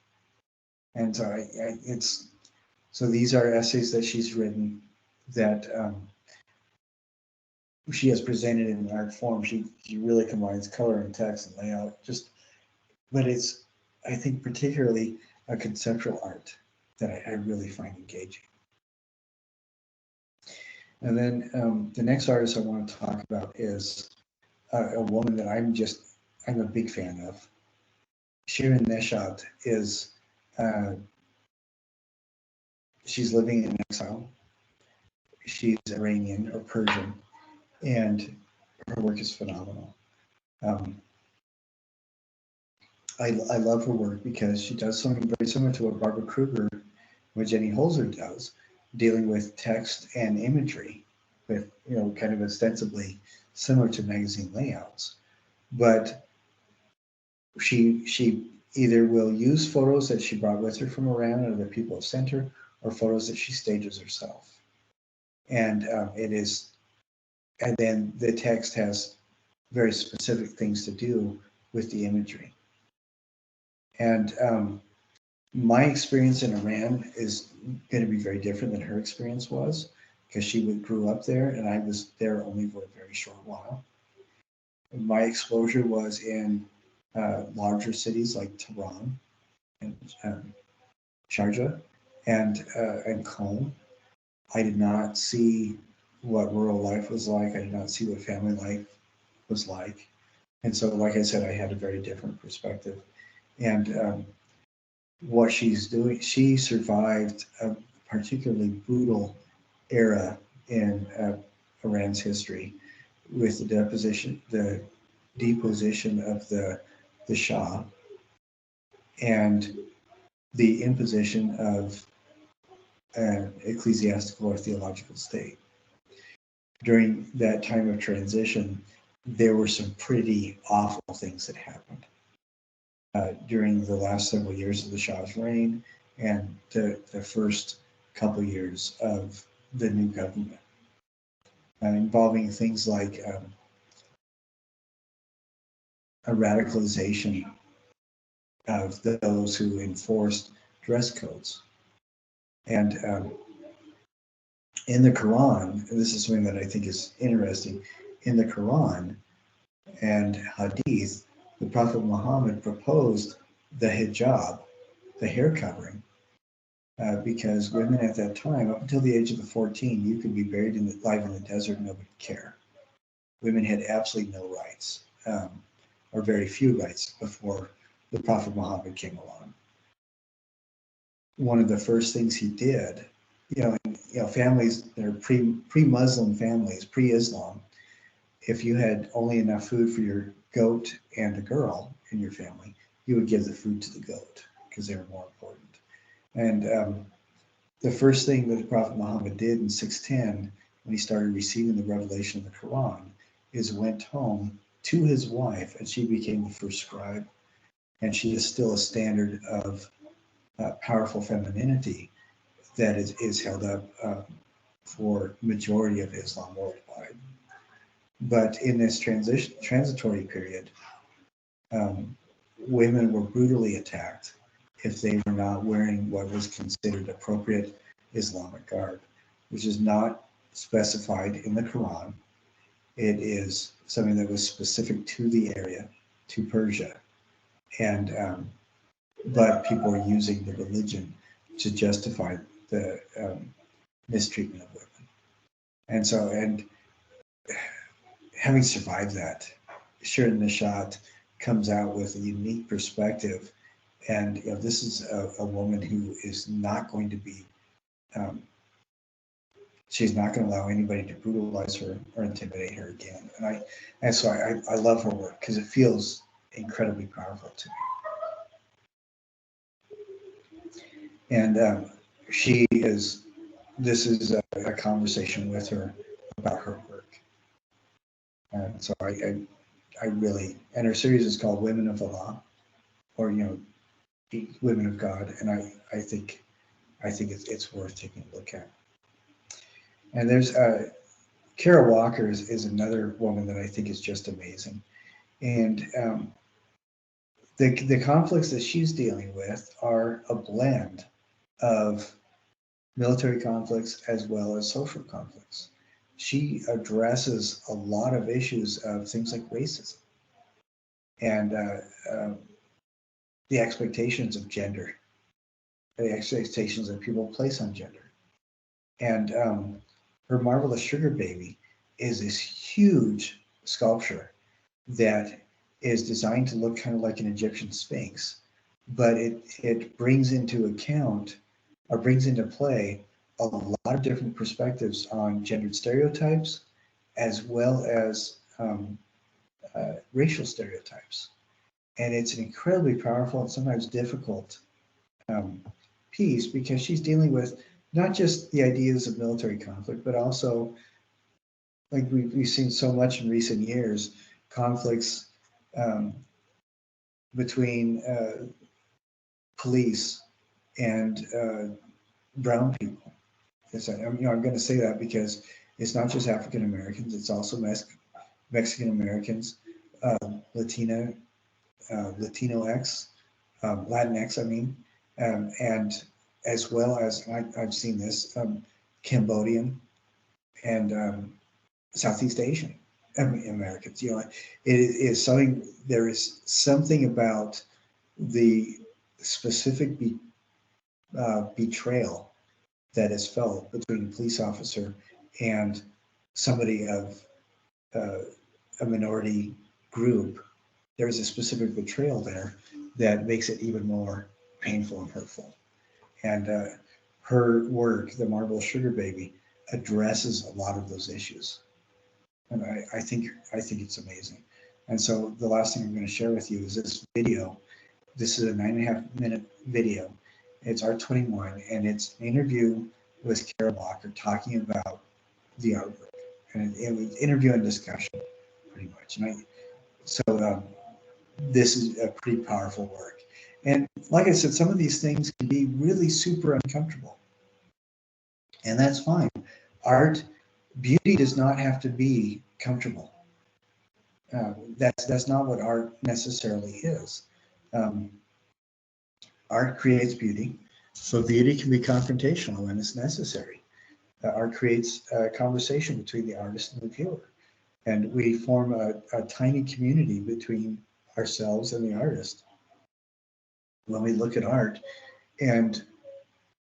And so so these are essays that she's written that she has presented in art form. She really combines color and text and layout, but it's, I think, particularly a conceptual art that I really find engaging. And then the next artist I want to talk about is a woman that I'm a big fan of. Shirin Neshat is, she's living in exile. She's Iranian or Persian, and her work is phenomenal. I love her work because she does something very similar to what Barbara Kruger, what Jenny Holzer does, dealing with text and imagery, with, you know, kind of ostensibly similar to magazine layouts. But she either will use photos that she brought with her from Iran or that people have sent her, or photos that she stages herself. And and then the text has very specific things to do with the imagery. And my experience in Iran is going to be very different than her experience was, because she grew up there and I was there only for a very short while. My exposure was in larger cities like Tehran and Sharjah and Qom. I did not see what rural life was like. I did not see what family life was like. And so, like I said, I had a very different perspective. And what she's doing, she survived a particularly brutal era in Iran's history with the deposition of the Shah and the imposition of an ecclesiastical or theological state. During that time of transition, there were some pretty awful things that happened. during the last several years of the Shah's reign and the first couple years of the new government, involving things like a radicalization of those who enforced dress codes. And in the Quran, and this is something that I think is interesting, in the Quran and Hadith, the Prophet Muhammad proposed the hijab, the hair covering, because women at that time, up until the age of 14, you could be buried alive in the desert, nobody would care. Women had absolutely no rights, or very few rights, before the Prophet Muhammad came along. One of the first things he did, families that are pre-Muslim families, pre-Islam, if you had only enough food for your goat and a girl in your family, you would give the food to the goat because they were more important. And the first thing that the Prophet Muhammad did in 610, when he started receiving the revelation of the Quran, is went home to his wife, and she became the first scribe. And she is still a standard of powerful femininity that is held up for majority of Islam worldwide. But in this transitory period, women were brutally attacked if they were not wearing what was considered appropriate Islamic garb, which is not specified in the Quran. It is something that was specific to the area, to Persia. And but people are using the religion to justify the mistreatment of women. And having survived that, Shirin Nishat comes out with a unique perspective. And this is a woman who is not going to be, she's not going to allow anybody to brutalize her or intimidate her again. And so I love her work because it feels incredibly powerful to me. And this is a conversation with her about her work. And so I really, and her series is called Women of Allah, or, Women of God. And I think it's worth taking a look at. And there's Kara Walker is another woman that I think is just amazing. And the conflicts that she's dealing with are a blend of military conflicts as well as social conflicts. She addresses a lot of issues of things like racism and the expectations of gender, the expectations that people place on gender. And her Marvelous Sugar Baby is this huge sculpture that is designed to look kind of like an Egyptian Sphinx, but it brings into account, or brings into play, a lot of different perspectives on gendered stereotypes, as well as racial stereotypes. And it's an incredibly powerful and sometimes difficult piece, because she's dealing with not just the ideas of military conflict, but also, like we've seen so much in recent years, conflicts between police and brown people. I'm going to say that because it's not just African Americans; it's also Mexican Americans, Latinx, Latinx. I mean, and as well as I've seen this Cambodian and Southeast Asian Americans. It is something. There is something about the specific betrayal that is felt between a police officer and somebody of a minority group. There is a specific betrayal there that makes it even more painful and hurtful. And her work, The Marble Sugar Baby, addresses a lot of those issues. And I think it's amazing. And so the last thing I'm going to share with you is this video. This is a 9.5-minute video. It's ARTH21, and it's an interview with Kara Walker talking about the artwork. And it was interview and discussion, pretty much. And this is a pretty powerful work. And like I said, some of these things can be really super uncomfortable, and that's fine. Art, beauty does not have to be comfortable. That's not what art necessarily is. Um, Art creates beauty, so beauty can be confrontational when it's necessary. Art creates a conversation between the artist and the viewer, and we form a tiny community between ourselves and the artist when we look at art. And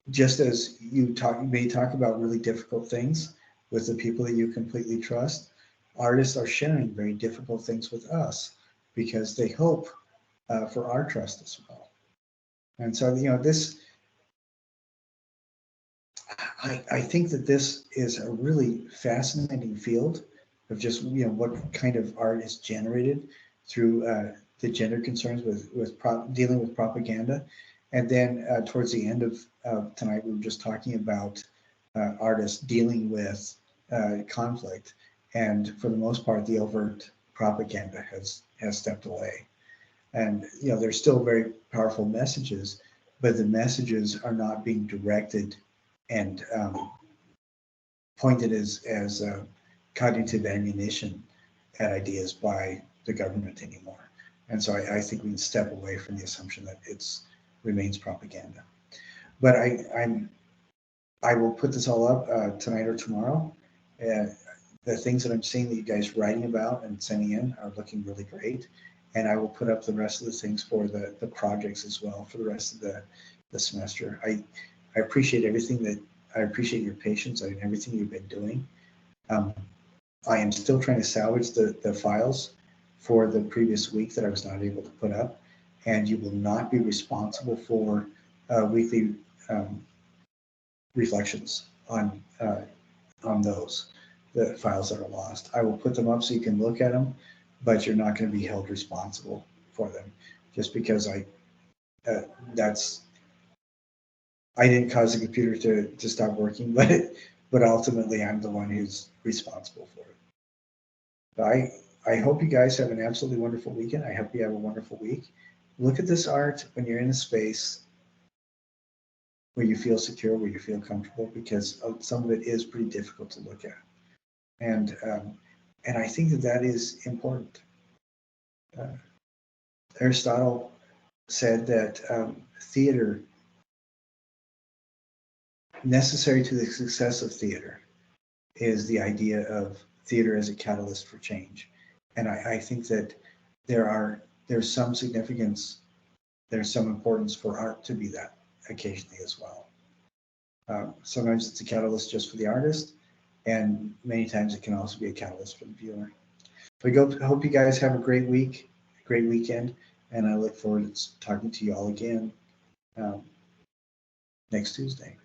just as you may talk about really difficult things with the people that you completely trust, artists are sharing very difficult things with us because they hope for our trust as well. And so, this, I think that this is a really fascinating field of just, what kind of art is generated through the gender concerns with dealing with propaganda. And then towards the end of tonight, we were just talking about artists dealing with conflict. And for the most part, the overt propaganda has stepped away. And, there's still very powerful messages, but the messages are not being directed and pointed as cognitive ammunition at ideas by the government anymore. And so I think we can step away from the assumption that it's remains propaganda. But I will put this all up tonight or tomorrow. The things that I'm seeing that you guys writing about and sending in are looking really great. And I will put up the rest of the things for the projects as well for the rest of the semester. I appreciate everything I appreciate your patience and everything you've been doing. I am still trying to salvage the files for the previous week that I was not able to put up, and you will not be responsible for weekly reflections on those, the files that are lost. I will put them up so you can look at them, but you're not going to be held responsible for them, just because I didn't cause the computer to stop working, but ultimately I'm the one who's responsible for it. But I hope you guys have an absolutely wonderful weekend. I hope you have a wonderful week. Look at this art when you're in a space where you feel secure, where you feel comfortable, because some of it is pretty difficult to look at. And I think that is important. Aristotle said that theater, necessary to the success of theater, is the idea of theater as a catalyst for change. And I think that there's some significance, there's some importance for art to be that occasionally as well. Sometimes it's a catalyst just for the artist, and many times it can also be a catalyst for the viewer. I hope you guys have a great week, a great weekend, and I look forward to talking to you all again next Tuesday.